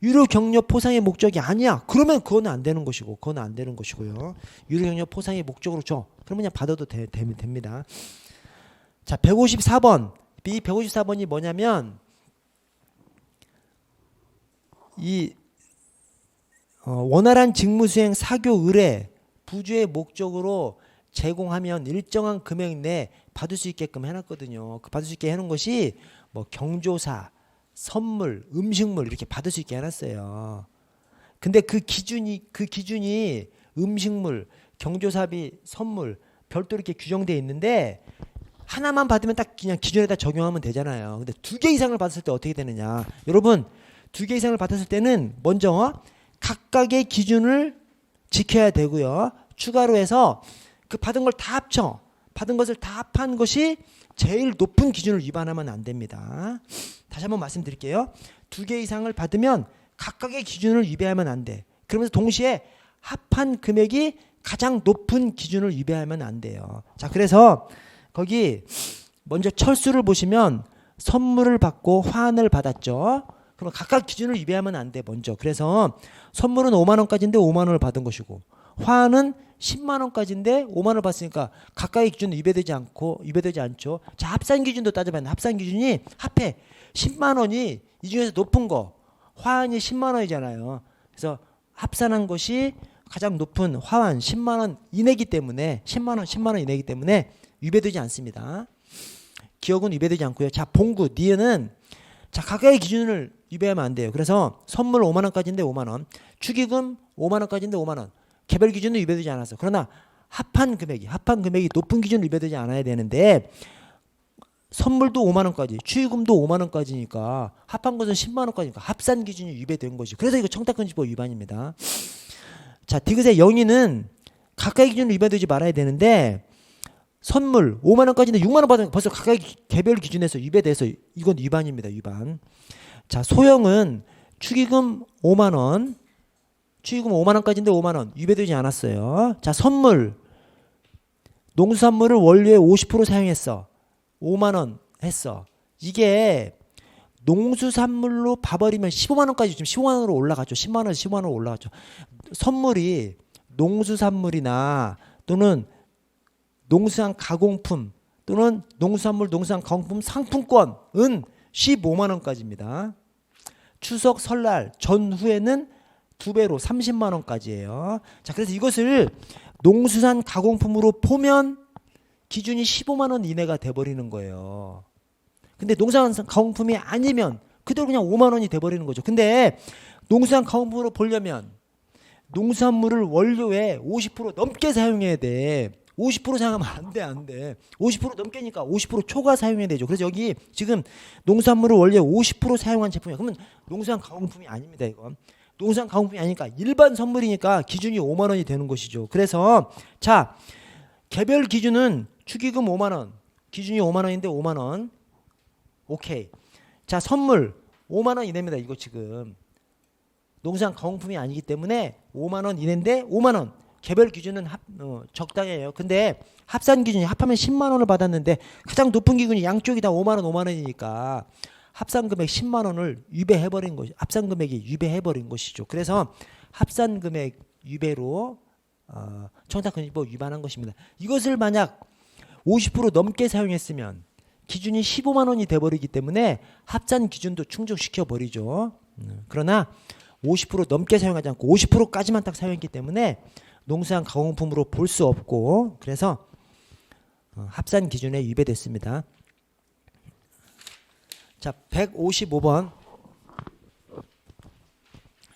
유료 격려 포상의 목적이 아니야. 그러면 그거는 안 되는 것이고, 요 유료 격려 포상의 목적으로 줘. 그러면 그냥 받아도 됩니다. 자, 154번. 이 154번이 뭐냐면 이 원활한 직무수행 사교 의뢰 부주의 목적으로 제공하면 일정한 금액 내 받을 수 있게끔 해놨거든요. 그 받을 수 있게 해놓은 것이 뭐 경조사, 선물, 음식물 이렇게 받을 수 있게 해놨어요. 근데 그 기준이 음식물, 경조사비, 선물 별도로 이렇게 규정되어 있는데 하나만 받으면 딱 그냥 기준에다 적용하면 되잖아요. 근데 2개 이상을 받았을 때 어떻게 되느냐? 여러분 2개 이상을 받았을 때는 먼저 각각의 기준을 지켜야 되고요. 추가로 해서 그 받은 걸 다 합쳐. 받은 것을 다 합한 것이 제일 높은 기준을 위반하면 안 됩니다. 다시 한번 말씀드릴게요. 2개 이상을 받으면 각각의 기준을 위배하면 안 돼. 그러면서 동시에 합한 금액이 가장 높은 기준을 위배하면 안 돼요. 자, 그래서 거기 먼저 철수를 보시면 선물을 받고 화환을 받았죠. 그럼 각각 기준을 위배하면 안 돼. 먼저. 그래서 선물은 5만 원까지인데 5만 원을 받은 것이고 화환은 10만 원까지인데 5만 원을 받으니까 각각의 기준은 위배되지 않죠. 자, 합산 기준도 따져봤는데 합산 기준이 합해 10만 원이 이 중에서 높은 거 화환이 10만 원이잖아요. 그래서 합산한 것이 가장 높은 화환 10만 원 이내기 때문에 10만 원 이내기 때문에 위배되지 않습니다. 기억은 위배되지 않고요. 자, 봉구 니은은 자, 각각의 기준을 위배하면 안 돼요. 그래서 선물 5만 원까지인데 5만 원, 축의금 5만 원까지인데 5만 원. 개별 기준은 위배되지 않았어. 그러나 합한 금액이 높은 기준은 위배되지 않아야 되는데 선물도 5만 원까지, 축의금도 5만 원까지니까 합한 것은 10만 원까지니까 합산 기준이 위배된 것이. 그래서 이거 청탁금지법 위반입니다. 자, 디귿의 영희는 각각의 기준으로 위배되지 말아야 되는데 선물 5만 원까지인데 6만 원 받으면 벌써 각각 개별 기준에서 위배돼서 이건 위반입니다. 위반. 자, 소영은 축의금 5만 원, 축의금 5만 원까지인데 5만 원 위배되지 않았어요. 자, 선물 농수산물을 원료에 50% 사용했어. 5만 원 했어. 이게 농수산물로 봐버리면 15만 원까지 지금 15만 원으로 올라갔죠. 10만 원, 15만 원으로 올라갔죠. 선물이 농수산물이나 또는 농수산 가공품 또는 농수산물, 농수산 가공품 상품권은 15만 원까지입니다. 추석 설날 전후에는 2배로 30만 원까지예요. 자, 그래서 이것을 농수산 가공품으로 보면 기준이 15만 원 이내가 돼버리는 거예요. 근데 농수산 가공품이 아니면 그대로 그냥 5만 원이 돼버리는 거죠. 근데 농수산 가공품으로 보려면 농수산물을 원료에 50% 넘게 사용해야 돼. 50% 사용하면 안 돼. 50% 넘게니까 50% 초과 사용해야 되죠. 그래서 여기 지금 농수산물을 원료에 50% 사용한 제품이야. 그러면 농수산 가공품이 아닙니다. 이건. 농수산 가공품이 아니니까 일반 선물이니까 기준이 5만 원이 되는 것이죠. 그래서 자, 개별 기준은 축의금 5만 원, 기준이 5만 원인데 5만 원. 오케이. 자, 선물 5만 원 이내입니다. 이거 지금 농수산 가공품이 아니기 때문에 5만 원 이내인데 5만 원. 개별 기준은 적당해요. 근데 합산 기준이 합하면 10만 원을 받았는데 가장 높은 기준이 양쪽이 다 5만 원, 5만 원이니까 합산 금액 10만 원을 위배해버린 것이 합산 금액이 위배해버린 것이죠. 그래서 합산 금액 위배로 청탁금지법 위반한 것입니다. 이것을 만약 50% 넘게 사용했으면 기준이 15만 원이 돼버리기 때문에 합산 기준도 충족시켜 버리죠. 그러나 50% 넘게 사용하지 않고 50%까지만 딱 사용했기 때문에 농수산 가공품으로 볼 수 없고 그래서 합산 기준에 위배됐습니다. 자, 155번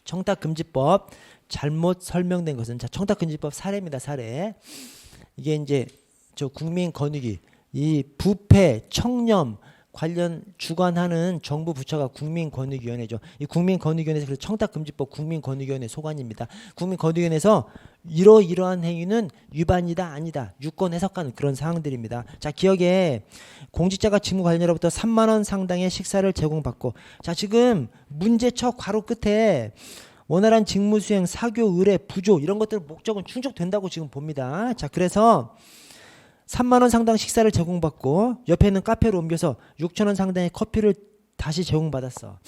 청탁금지법 잘못 설명된 것은 자, 청탁금지법 사례입니다. 사례. 이게 이제 저 국민권익위 이 부패 청렴 관련 주관하는 정부 부처가 국민권익위원회죠. 이 국민권익위원회에서 그래서 청탁금지법 국민권익위원회 소관입니다. 국민권익위원회에서 이러한 행위는 위반이다 아니다 유권 해석하는 그런 사항들입니다. 자, 기억에 공직자가 직무 관련자로부터 3만 원 상당의 식사를 제공받고 자, 지금 문제처 괄호 끝에 원활한 직무 수행, 사교, 의뢰, 부조 이런 것들 목적은 충족된다고 지금 봅니다. 자, 그래서 3만 원 상당 식사를 제공받고 옆에 있는 카페로 옮겨서 6천 원 상당의 커피를 다시 제공받았어.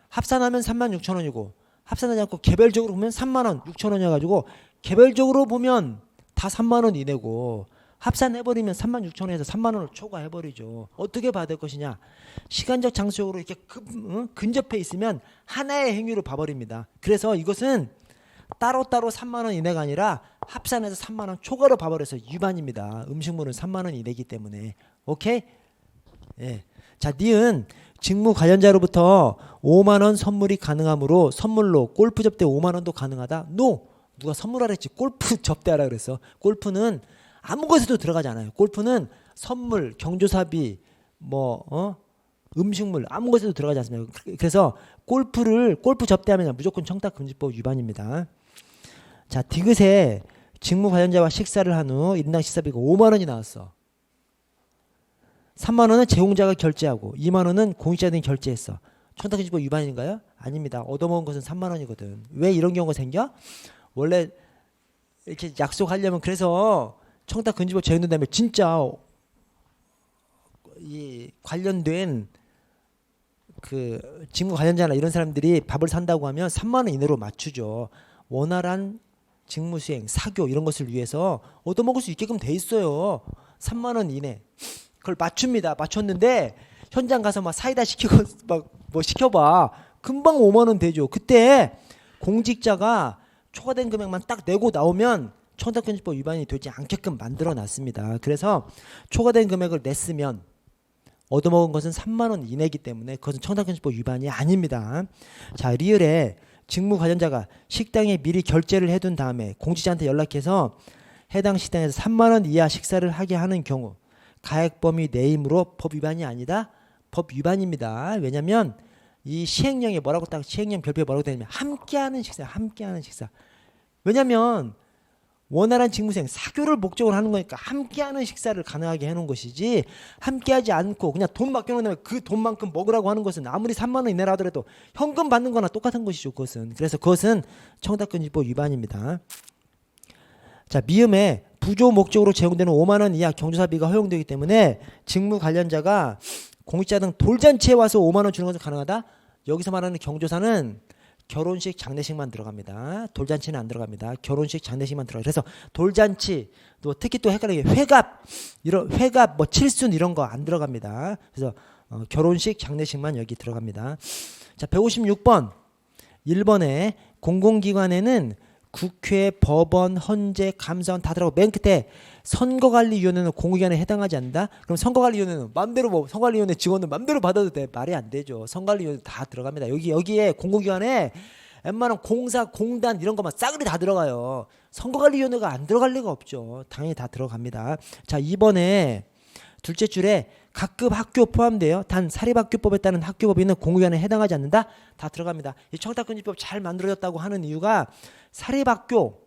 합산하면 3만 6천 원이고 합산하지 않고 개별적으로 보면 3만 원 6천 원이어가지고 개별적으로 보면 다 3만 원 이내고 합산해버리면 3만 6천 원에서 3만 원을 초과해버리죠. 어떻게 받을 것이냐. 시간적 장소적으로 이렇게 근접해 있으면 하나의 행위로 봐버립니다. 그래서 이것은 따로따로 3만 원 이내가 아니라 합산해서 3만 원 초과로 봐버려서 위반입니다. 음식물은 3만 원 이내기 때문에. 오케이? 예. 자, 니은 직무 관련자로부터 5만 원 선물이 가능하므로 선물로 골프 접대 5만 원도 가능하다? NO! 누가 선물하라 했지. 골프 접대하라 그랬어. 골프는 아무 것에도 들어가지 않아요. 골프는 선물, 경조사비, 음식물 아무 것에도 들어가지 않습니다. 그래서 골프 접대하면 무조건 청탁금지법 위반입니다. 자, 디귿에 직무 관련자와 식사를 한 후 인당 식사비가 5만 원이 나왔어. 3만 원은 제공자가 결제하고 2만 원은 공익자들이 결제했어. 청탁금지법 위반인가요? 아닙니다. 얻어먹은 것은 3만 원이거든. 왜 이런 경우가 생겨? 원래 이렇게 약속하려면 그래서 청탁금지법 제정된다면 진짜 이 관련된 그 직무 관련자나 이런 사람들이 밥을 산다고 하면 3만 원 이내로 맞추죠. 원활한 직무 수행, 사교 이런 것을 위해서 얻어먹을 수 있게끔 돼 있어요. 3만 원 이내. 그걸 맞춥니다. 맞췄는데 현장 가서 막 사이다 시키고 막 뭐 시켜봐. 금방 5만 원 되죠. 그때 공직자가 초과된 금액만 딱 내고 나오면 청탁금지법 위반이 되지 않게끔 만들어 놨습니다. 그래서 초과된 금액을 냈으면 얻어먹은 것은 3만 원 이내이기 때문에 그것은 청탁금지법 위반이 아닙니다. 자, 리을에 직무 관련자가 식당에 미리 결제를 해둔 다음에 공직자한테 연락해서 해당 식당에서 3만 원 이하 식사를 하게 하는 경우 가액 범위 내임으로 법 위반이 아니다. 법 위반입니다. 왜냐하면 이 시행령에 뭐라고 딱 시행령 별표에 뭐라고 되냐면 함께하는 식사, 함께하는 식사. 왜냐하면 원활한 직무수행, 사교를 목적으로 하는 거니까 함께하는 식사를 가능하게 해놓은 것이지 함께하지 않고 그냥 돈 맡겨놓은 다음에 그 돈만큼 먹으라고 하는 것은 아무리 3만 원 이내라 하더라도 현금 받는 거나 똑같은 것이죠. 그것은. 그래서 그것은 청탁금지법 위반입니다. 자, 미음에 부조 목적으로 제공되는 5만 원 이하 경조사비가 허용되기 때문에 직무 관련자가 공직자 등 돌잔치에 와서 5만 원 주는 것은 가능하다. 여기서 말하는 경조사는 결혼식, 장례식만 들어갑니다. 돌잔치는 안 들어갑니다. 결혼식, 장례식만 들어가요. 그래서 돌잔치, 또 특히 또 헷갈리게 회갑, 이런 회갑, 뭐 칠순 이런 거 안 들어갑니다. 그래서 결혼식, 장례식만 여기 들어갑니다. 자, 156번. 1번에 공공기관에는 국회, 법원, 헌재, 감사원 다 들어가고 맨 끝에 선거관리위원회는 공공기관에 해당하지 않는다. 그럼 선거관리위원회는 맘대로 뭐 선거관리위원회 직원은 맘대로 받아도 돼. 말이 안 되죠. 선거관리위원회 다 들어갑니다. 여기에 공공기관에 웬만한 공사, 공단 이런 것만 싸그리 다 들어가요. 선거관리위원회가 안 들어갈 리가 없죠. 당연히 다 들어갑니다. 자, 2번에 둘째 줄에 각급 학교 포함되어 단 사립학교법에 따른 학교법인은 공공기관에 해당하지 않는다. 다 들어갑니다. 이 청탁금지법 잘 만들어졌다고 하는 이유가 사립학교,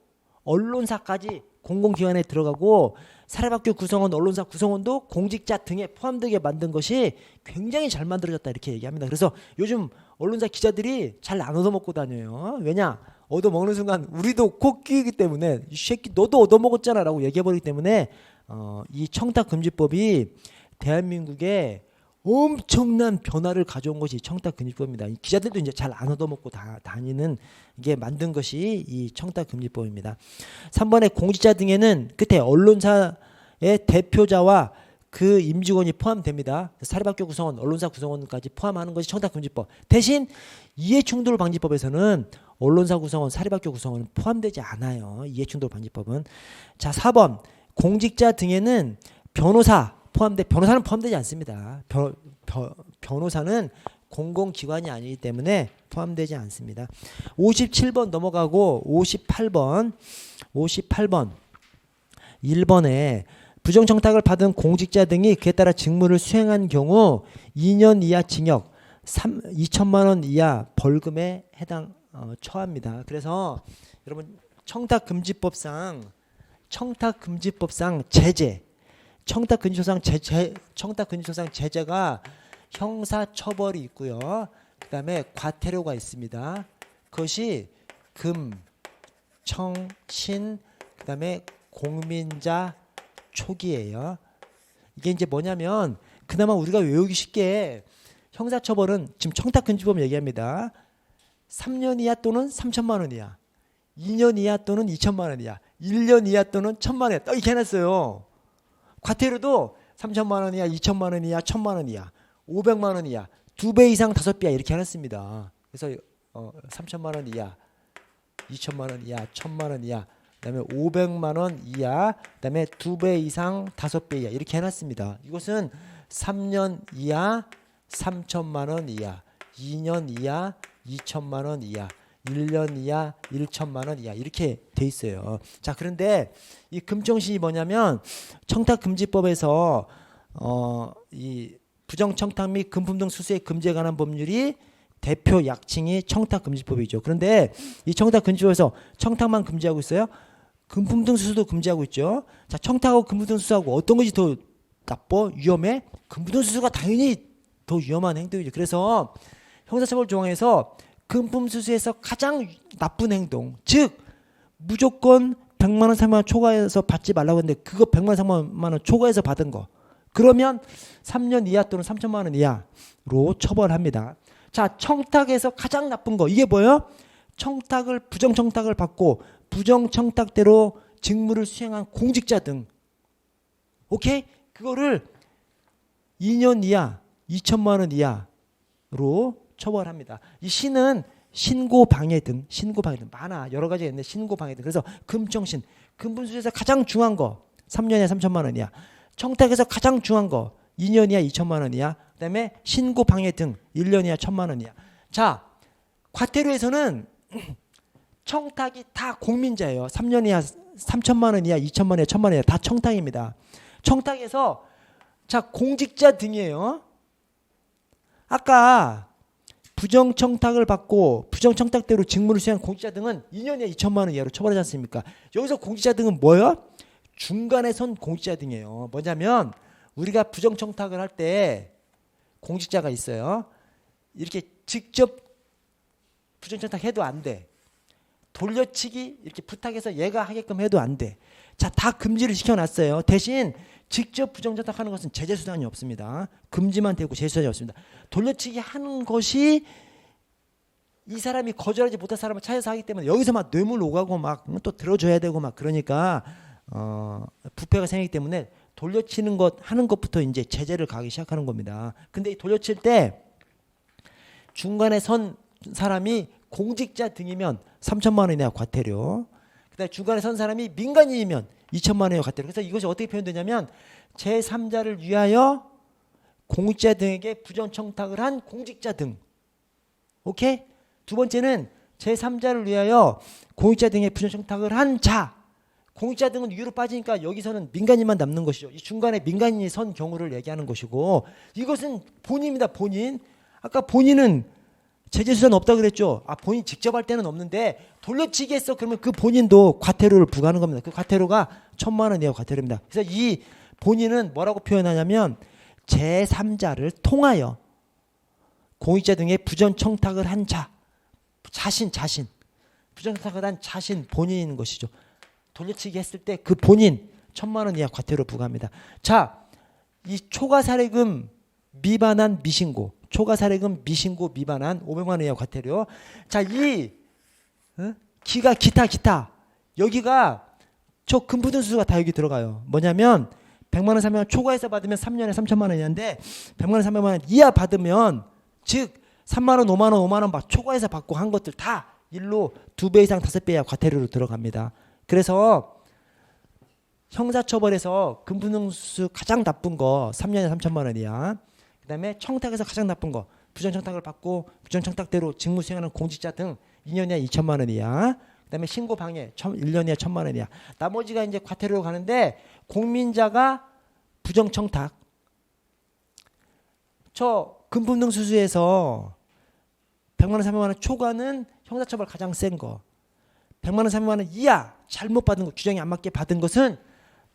언론사까지 공공기관에 들어가고 사립학교 구성원, 언론사 구성원도 공직자 등에 포함되게 만든 것이 굉장히 잘 만들어졌다 이렇게 얘기합니다. 그래서 요즘 언론사 기자들이 잘 안 얻어먹고 다녀요. 왜냐? 얻어먹는 순간 우리도 코 끼기 때문에 이 새끼 너도 얻어먹었잖아 라고 얘기해버리기 때문에 이 청탁금지법이 대한민국에 엄청난 변화를 가져온 것이 청탁금지법입니다. 기자들도 이제 잘 안 얻어먹고 다니는 이게 만든 것이 이 청탁금지법입니다. 3번에 공직자 등에는 끝에 언론사의 대표자와 그 임직원이 포함됩니다. 사립학교 구성원, 언론사 구성원까지 포함하는 것이 청탁금지법. 대신 이해충돌방지법에서는 언론사 구성원, 사립학교 구성원은 포함되지 않아요. 이해충돌방지법은. 자, 4번 공직자 등에는 변호사는 포함되지 않습니다. 변호사는 공공기관이 아니기 때문에 포함되지 않습니다. 57번 넘어가고 58번 1번에 부정청탁을 받은 공직자 등이 그에 따라 직무를 수행한 경우 2년 이하 징역 2천만 원 이하 벌금에 해당 처합니다. 그래서 여러분 청탁금지법상 제재 청탁금지법상 제재가 형사처벌이 있고요. 그 다음에 과태료가 있습니다. 그것이 금, 청, 신, 그 다음에 공민자, 촉이에요. 이게 이제 뭐냐면 그나마 우리가 외우기 쉽게 형사처벌은 지금 청탁금지법 얘기합니다. 3년 이하 또는 3천만 원 이하, 2년 이하 또는 2천만 원 이하, 1년 이하 또는 1천만 원 이하 이렇게 해놨어요. 과태료도 3천만 원 이하, 2천만 원 이하, 1천만 원 이하, 500만 원 이하, 2배 이상 5배 이하 이렇게 해놨습니다. 그래서 3천만 원 이하, 2천만 원 이하, 1천만 원 이하, 그다음에 500만 원 이하, 그다음에 2배 이상 5배 이하 이렇게 해놨습니다. 이것은 3년 이하 3천만 원 이하, 2년 이하 2천만 원 이하, 1년 이하 1천만 원 이하 이렇게 돼 있어요. 자, 그런데 이 금정신이 뭐냐면 청탁금지법에서 이 부정청탁 및 금품 등 수수의 금지에 관한 법률이 대표 약칭이 청탁금지법이죠. 그런데 이 청탁금지법에서 청탁만 금지하고 있어요. 금품 등 수수도 금지하고 있죠. 자, 청탁하고 금품 등 수수하고 어떤 것이 더 나빠? 위험해? 금품 등 수수가 당연히 더 위험한 행동이죠. 그래서 형사처벌 조항에서 금품 수수에서 가장 나쁜 행동, 즉 무조건 100만 원, 3만 원 초과해서 받지 말라고 했는데 그거 100만 원, 3만 원 초과해서 받은 거, 그러면 3년 이하 또는 3천만 원 이하로 처벌합니다. 자, 청탁에서 가장 나쁜 거 이게 뭐예요? 청탁을 부정청탁을 받고 부정청탁대로 직무를 수행한 공직자 등. 오케이? 그거를 2년 이하 2천만 원 이하로 처벌합니다. 이 시는 신고방해 등 많아. 여러 가지가 있는데 신고방해 등. 그래서 금정신 금분수에서 가장 중요한 거 3년 이하 3천만 원 이하. 청탁에서 가장 중요한 거 2년 이하 2천만 원 이하. 그다음에 신고방해 등 1년 이하 1천만 원 이하. 자, 과태료에서는 청탁이 다 공민자예요. 3년 이하 3천만 원 이하 2천만 원 이하 1천만 원 이하 다 청탁입니다. 청탁에서 자, 공직자 등이에요. 아까 부정청탁을 받고 부정청탁대로 직무를 수행한 공직자 등은 2년 이하 2천만 원 이하로 처벌하지 않습니까? 여기서 공직자 등은 뭐예요? 중간에 선 공직자 등이에요. 뭐냐면 우리가 부정청탁을 할 때 공직자가 있어요. 이렇게 직접 부정청탁 해도 안 돼. 돌려치기 이렇게 부탁해서 얘가 하게끔 해도 안 돼. 자, 다 금지를 시켜놨어요. 대신 직접 부정청탁하는 것은 제재수단이 없습니다. 금지만 되고 제재수단이 없습니다. 돌려치기 하는 것이 이 사람이 거절하지 못할 사람을 찾아서 하기 때문에 여기서 막 뇌물 오가고 막 또 들어줘야 되고 막 그러니까 부패가 생기기 때문에 돌려치는 것 하는 것부터 이제 제재를 가기 시작하는 겁니다. 근데 이 돌려칠 때 중간에 선 사람이 공직자 등이면 3천만 원 이하 과태료. 그다음에 중간에 선 사람이 민간인이면 2천만 원 이하 과태료. 그래서 이것이 어떻게 표현되냐면 제3자를 위하여 공직자 등에게 부정청탁을 한 공직자 등. 오케이? 두 번째는 제3자를 위하여 공직자 등의 부정청탁을 한 자. 공직자 등은 위로 빠지니까 여기서는 민간인만 남는 것이죠. 이 중간에 민간인이 선 경우를 얘기하는 것이고 이것은 본인입니다. 본인. 아까 본인은 제재수단 없다 그랬죠. 아, 본인 직접 할 때는 없는데 돌려치기 했어. 그러면 그 본인도 과태료를 부과하는 겁니다. 그 과태료가 1천만 원 이하 과태료입니다. 그래서 이 본인은 뭐라고 표현하냐면 제3자를 통하여 공직자 등의 부정청탁을 한 자. 자신 부정청탁을 한 자신 본인인 것이죠. 돌려치기 했을 때 그 본인 1천만 원 이하 과태료 부과합니다. 자, 이 초과사례금 미반환 미신고, 초과사례금 미신고 미반환 500만 원 이하 과태료. 자, 이 기타 여기가 저 금부등수수가 다 여기 들어가요. 뭐냐면 100만 원 300만 원 초과해서 받으면 3년에 3천만 원이었는데 100만 원 300만 원 이하 받으면 즉 3만 원 5만 원 5만 원 막 초과해서 받고 한 것들 다 일로 2배 이상 5배 이하 과태료로 들어갑니다. 그래서 형사처벌에서 금부등수 가장 나쁜 거 3년에 3천만 원이야. 그다음에 청탁에서 가장 나쁜 거 부정청탁을 받고 부정청탁대로 직무 수행하는 공직자 등 2년 이하 2천만 원이야. 그다음에 신고방해 1년 이하 1천만 원이야. 나머지가 이제 과태료로 가는데 공민자가 부정청탁 저 금부등수수에서 100만 원 300만 원 초과는 형사처벌 가장 센 거. 100만 원 300만 원 이하 잘못 받은 거 규정에 안 맞게 받은 것은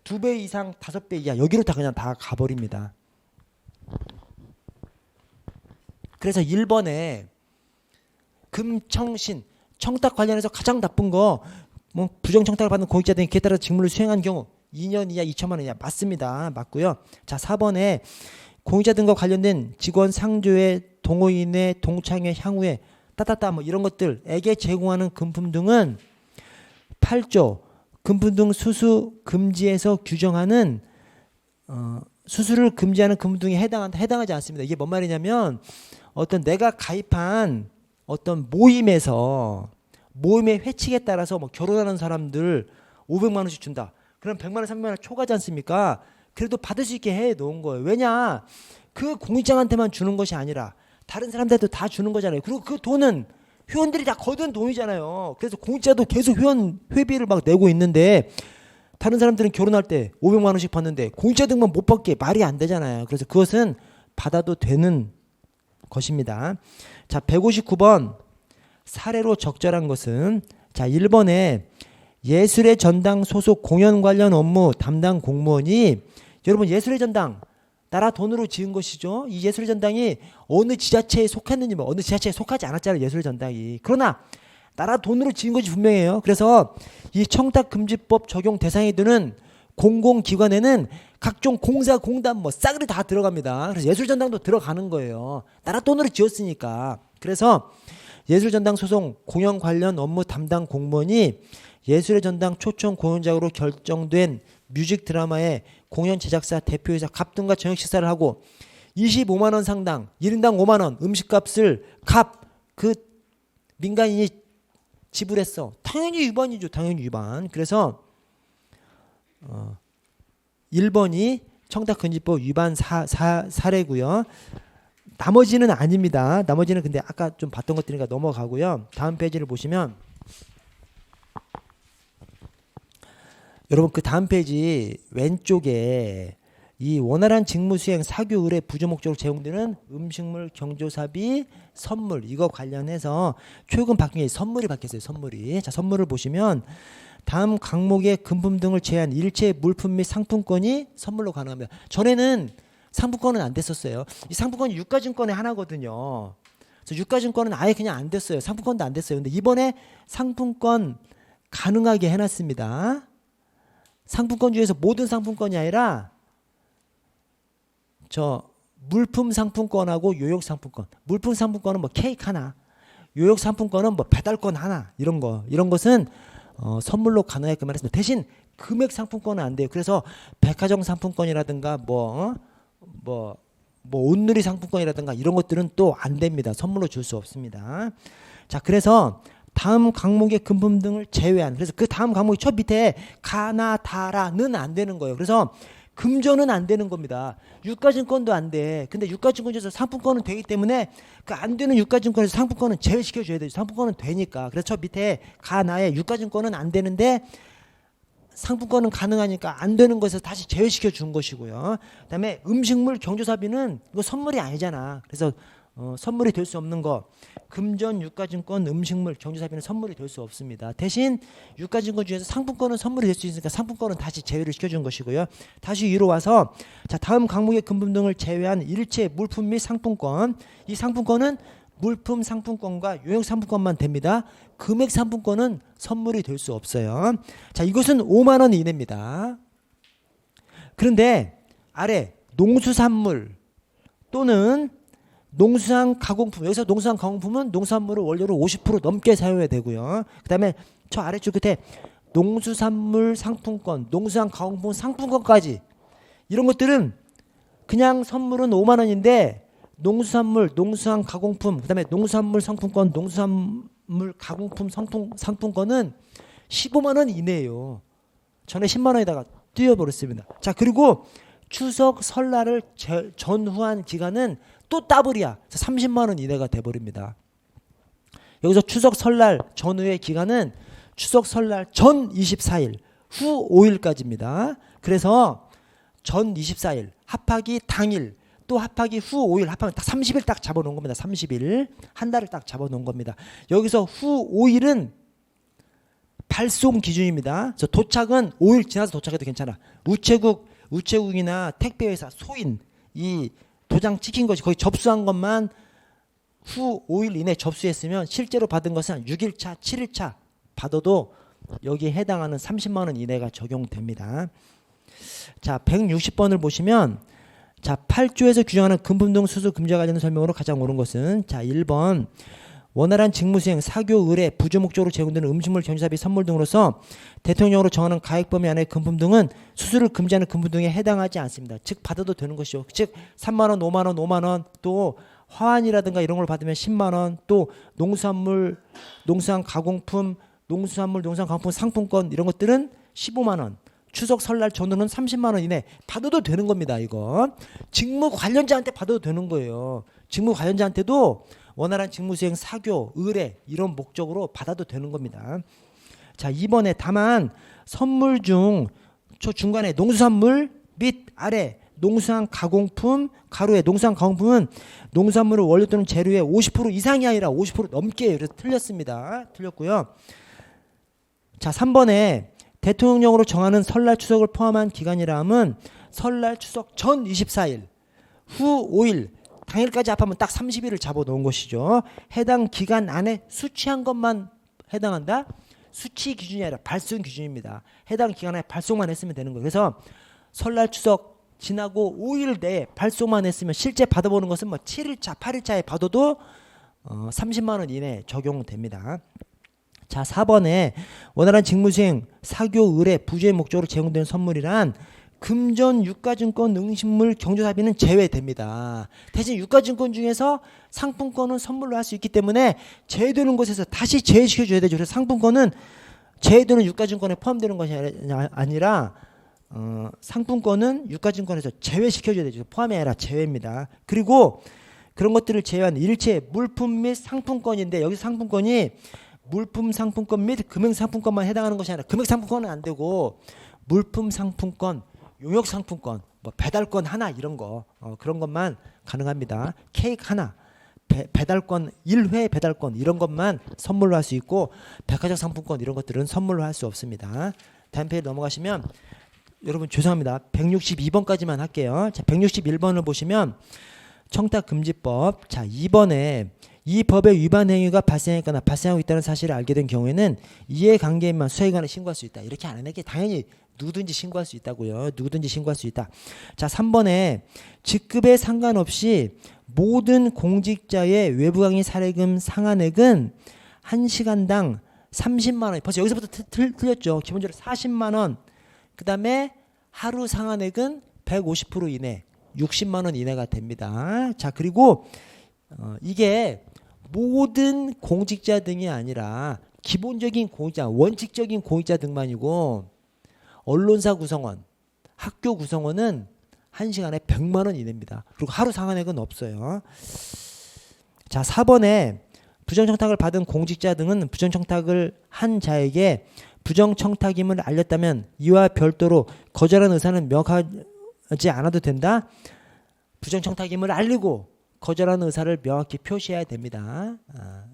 2배 이상 5배 이하 여기로 다 그냥 다 가버립니다. 그래서 1번에 금청신 청탁 관련해서 가장 나쁜 거 뭐 부정청탁을 받는 공직자 등이 그에 따라 직무를 수행한 경우 2년 이하 2천만 원 이하 맞습니다. 맞고요. 자, 4번에 공직자 등과 관련된 직원 상조의 동호인의 동창회 향후에 따따따 뭐 이런 것들에게 제공하는 금품 등은 8조 금품 수수 금지에서 규정하는 수수를 금지하는 금품 등에 해당하지 않습니다. 이게 뭔 말이냐면 어떤 내가 가입한 어떤 모임의 회칙에 따라서 뭐 결혼하는 사람들 500만 원씩 준다. 그럼 100만 원, 300만 원 초과하지 않습니까? 그래도 받을 수 있게 해 놓은 거예요. 왜냐? 그 공직자한테만 주는 것이 아니라 다른 사람들도 다 주는 거잖아요. 그리고 그 돈은 회원들이 다 거둔 돈이잖아요. 그래서 공직자도 계속 회원 회비를 막 내고 있는데 다른 사람들은 결혼할 때 500만 원씩 받는데 공직자들만 못 받게 말이 안 되잖아요. 그래서 그것은 받아도 되는 것입니다. 자, 159번 사례로 적절한 것은 자, 1번에 예술의 전당 소속 공연 관련 업무 담당 공무원이 여러분 예술의 전당 나라 돈으로 지은 것이죠. 이 예술의 전당이 어느 지자체에 속했는지 뭐 어느 지자체에 속하지 않았잖아요. 예술의 전당이. 그러나 나라 돈으로 지은 것이 분명해요. 그래서 이 청탁금지법 적용 대상이 되는 공공기관에는 각종 공사, 공단 뭐 싸그리 다 들어갑니다. 그래서 예술전당도 들어가는 거예요. 나라 돈으로 지었으니까. 그래서 예술의 전당 소송 공연 관련 업무 담당 공무원이 예술의 전당 초청 공연작으로 결정된 뮤직 드라마의 공연 제작사 대표이사 갑 등과 저녁 식사를 하고 25만 원 상당 1인당 5만 원 음식값을 그 민간인이 지불했어. 당연히 위반이죠. 당연히 위반. 그래서 1번이 청탁금지법 위반 사례고요. 나머지는 아닙니다. 나머지는 근데 아까 좀 봤던 것들이니까 넘어가고요. 다음 페이지를 보시면 여러분 그 다음 페이지 왼쪽에 이 원활한 직무수행 사교 의뢰 부조 목적으로 제공되는 음식물 경조사비 선물 이거 관련해서 최근 바뀐 게 선물이 바뀌었어요. 선물이. 자, 선물을 보시면 다음 강목의 금품 등을 제한 일체 물품 및 상품권이 선물로 가능합니다. 전에는 상품권은 안 됐었어요. 이 상품권이 유가증권의 하나거든요. 그래서 유가증권은 아예 그냥 안 됐어요. 상품권도 안 됐어요. 근데 이번에 상품권 가능하게 해놨습니다. 상품권 중에서 모든 상품권이 아니라 물품 상품권하고 요역 상품권. 물품 상품권은 뭐 케이크 하나, 요역 상품권은 뭐 배달권 하나 이런 것은 선물로 가능하게끔 말했습니다. 대신 금액 상품권은 안 돼요. 그래서 백화점 상품권이라든가 온누리 상품권이라든가 이런 것들은 또 안 됩니다. 선물로 줄 수 없습니다. 자, 그래서 다음 강목의 금품 등을 제외한 그래서 그 다음 강목이 첫 밑에 가나 다라는 안 되는 거예요. 그래서 금전은 안 되는 겁니다. 유가증권도 안 돼. 근데 유가증권 중에서 상품권은 되기 때문에 그 안 되는 유가증권에서 상품권은 제외시켜줘야 되죠. 상품권은 되니까. 그래서 저 밑에 가나에 유가증권은 안 되는데 상품권은 가능하니까 안 되는 것에서 다시 제외시켜 준 것이고요. 그다음에 음식물 경조사비는 이거 선물이 아니잖아. 그래서 선물이 될 수 없는 거 금전 유가증권 음식물 경조사비는 선물이 될 수 없습니다. 대신 유가증권 중에서 상품권은 선물이 될 수 있으니까 상품권은 다시 제외를 시켜준 것이고요. 다시 위로 와서 자 다음 강목의 금품 등을 제외한 일체 물품 및 상품권 이 상품권은 물품 상품권과 요역 상품권만 됩니다. 금액 상품권은 선물이 될 수 없어요. 자 이것은 5만 원 이내입니다. 그런데 아래 농수산물 또는 농수산 가공품 여기서 농수산 가공품은 농산물을 원료로 50% 넘게 사용해야 되고요. 그 다음에 저 아래쪽 끝에 농수산물 상품권 농수산 가공품 상품권까지 이런 것들은 그냥 선물은 5만 원인데 농수산물 농수산 가공품 그 다음에 농수산물 상품권 농수산물 가공품 상품권은 15만 원 이내예요. 전에 10만 원에다가 띄워버렸습니다. 자 그리고 추석 설날을 전후한 기간은 또 더블이야. 30만 원 이내가 돼버립니다. 여기서 추석 설날 전후의 기간은 추석 설날 전 24일 후 5일까지입니다. 그래서 전 24일 합하기 당일 또 합하기 후 5일 합하면 딱 30일 딱 잡아놓은 겁니다. 30일 한 달을 딱 잡아놓은 겁니다. 여기서 후 5일은 발송 기준입니다. 그래서 도착은 5일 지나서 도착해도 괜찮아. 우체국이나 택배회사 소인 이 도장 찍힌 것이 거의 접수한 것만 후 5일 이내 접수했으면 실제로 받은 것은 6일차, 7일차 받아도 여기에 해당하는 30만 원 이내가 적용됩니다. 자, 160번을 보시면 자, 8조에서 규정하는 금품 등 수수 금지와 관련된 설명으로 가장 옳은 것은 자, 1번 원활한 직무수행, 사교, 의뢰, 부조 목적으로 제공되는 음식물, 경조사비, 선물 등으로서 대통령으로 정하는 가액 범위 안의 금품 등은 수수를 금지하는 금품 등에 해당하지 않습니다. 즉 받아도 되는 것이죠. 즉 3만 원, 5만 원, 5만 원, 또 화환이라든가 이런 걸 받으면 10만 원, 또 농수산물, 농수산 가공품, 농수산물, 농수산 가공품 상품권 이런 것들은 15만 원. 추석 설날 전후는 30만 원 이내 받아도 되는 겁니다. 이거 직무 관련자한테 받아도 되는 거예요. 직무 관련자한테도 원활한 직무수행, 사교, 의뢰 이런 목적으로 받아도 되는 겁니다. 자, 이번에 다만 선물 중 저 중간에 농수산물 및 아래 농수산 가공품 가로에 농수산 가공품은 농수산물을 원료 또는 재료의 50% 이상이 아니라 50% 넘게 그래서 틀렸습니다. 틀렸고요. 자, 3번에 대통령령으로 정하는 설날 추석을 포함한 기간이라 함은 설날 추석 전 24일 후 5일 당일까지 합하면 딱 30일을 잡아놓은 것이죠. 해당 기간 안에 수취한 것만 해당한다. 수취 기준이 아니라 발송 기준입니다. 해당 기간에 발송만 했으면 되는 거예요. 그래서 설날 추석 지나고 5일 내에 발송만 했으면 실제 받아보는 것은 뭐 7일차, 8일차에 받아도 30만 원 이내 적용됩니다. 자, 4번에 원활한 직무수행, 사교, 의뢰, 부주의 목적으로 제공되는 선물이란 금전, 유가증권, 응식물, 경조사비는 제외됩니다. 대신 유가증권 중에서 상품권은 선물로 할 수 있기 때문에 제외되는 곳에서 다시 제외시켜줘야 되죠. 그래서 상품권은 제외되는 유가증권에 포함되는 것이 아니라 상품권은 유가증권에서 제외시켜줘야 되죠. 포함이 아니라 제외입니다. 그리고 그런 것들을 제외한 일체 물품 및 상품권인데 여기 상품권이 물품 상품권 및 금융 상품권만 해당하는 것이 아니라 금융 상품권은 안 되고 물품 상품권, 용역 상품권, 뭐 배달권 하나 이런 거 그런 것만 가능합니다. 케이크 하나, 배달권 1회 배달권 이런 것만 선물로 할 수 있고 백화점 상품권 이런 것들은 선물로 할 수 없습니다. 다음 페이지 넘어가시면 여러분 죄송합니다. 162번까지만 할게요. 자, 161번을 보시면 청탁금지법. 자, 2번에 이 법의 위반 행위가 발생했거나 발생하고 있다는 사실을 알게 된 경우에는 이해관계인만 수사기관에 신고할 수 있다. 이렇게 안 하는 게 당연히 누구든지 신고할 수 있다고요. 누구든지 신고할 수 있다. 자, 3번에 직급에 상관없이 모든 공직자의 외부 강의 사례금 상한액은 1시간당 30만 원. 벌써 여기서부터 틀렸죠. 기본적으로 40만 원. 그 다음에 하루 상한액은 150% 이내, 60만 원 이내가 됩니다. 자, 그리고 이게 모든 공직자 등이 아니라 기본적인 공직자, 원칙적인 공직자 등만이고 언론사 구성원, 학교 구성원은 1시간에 100만 원 이내입니다. 그리고 하루 상한액은 없어요. 자, 4번에 부정청탁을 받은 공직자 등은 부정청탁을 한 자에게 부정청탁임을 알렸다면 이와 별도로 거절한 의사는 명확하지 않아도 된다. 부정청탁임을 알리고 거절하는 의사를 명확히 표시해야 됩니다.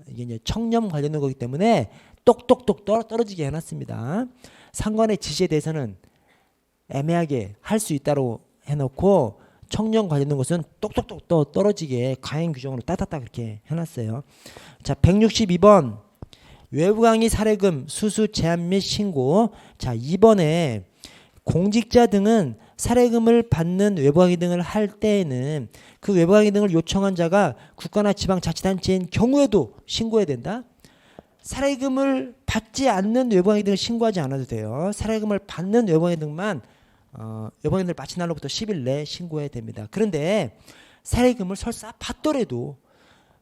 이게 이제 청렴 관련된 거기 때문에 똑똑똑 떨어지게 해놨습니다. 상관의 지시에 대해서는 애매하게 할 수 있다고 해놓고 청렴 관련된 것은 똑똑똑 떨어지게 과잉 규정으로 따닥딱 이렇게 해놨어요. 자, 162번 외부 강의 사례금 수수 제한 및 신고. 자, 2번에 공직자 등은 사례금을 받는 외부 강의 등을 할 때에는 그 외부 강의 등을 요청한 자가 국가나 지방자치단체인 경우에도 신고해야 된다. 사례금을 받지 않는 외부 강의 등을 신고하지 않아도 돼요. 사례금을 받는 외부 강의 등만 외부 강의 등을 마친 날로부터 10일 내에 신고해야 됩니다. 그런데 사례금을 설사 받더라도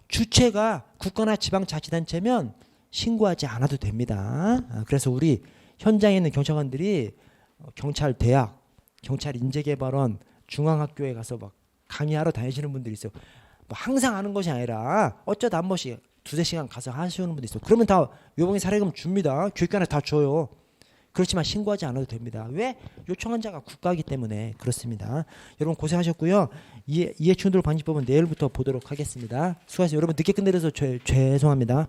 주체가 국가나 지방자치단체면 신고하지 않아도 됩니다. 그래서 우리 현장에 있는 경찰관들이 경찰 대학, 경찰 인재개발원, 중앙학교에 가서 막 강의하러 다니시는 분들이 있어요. 뭐 항상 하는 것이 아니라 어쩌다 한 번씩 2-3시간 가서 하시는 분들이 있어요. 그러면 다 외부강의 사례금 줍니다. 교육관에 다 줘요. 그렇지만 신고하지 않아도 됩니다. 왜? 요청한 자가 국가이기 때문에 그렇습니다. 여러분 고생하셨고요. 이해충돌 방지법은 내일부터 보도록 하겠습니다. 수고하셨어요. 여러분 늦게 끝내려서 죄송합니다.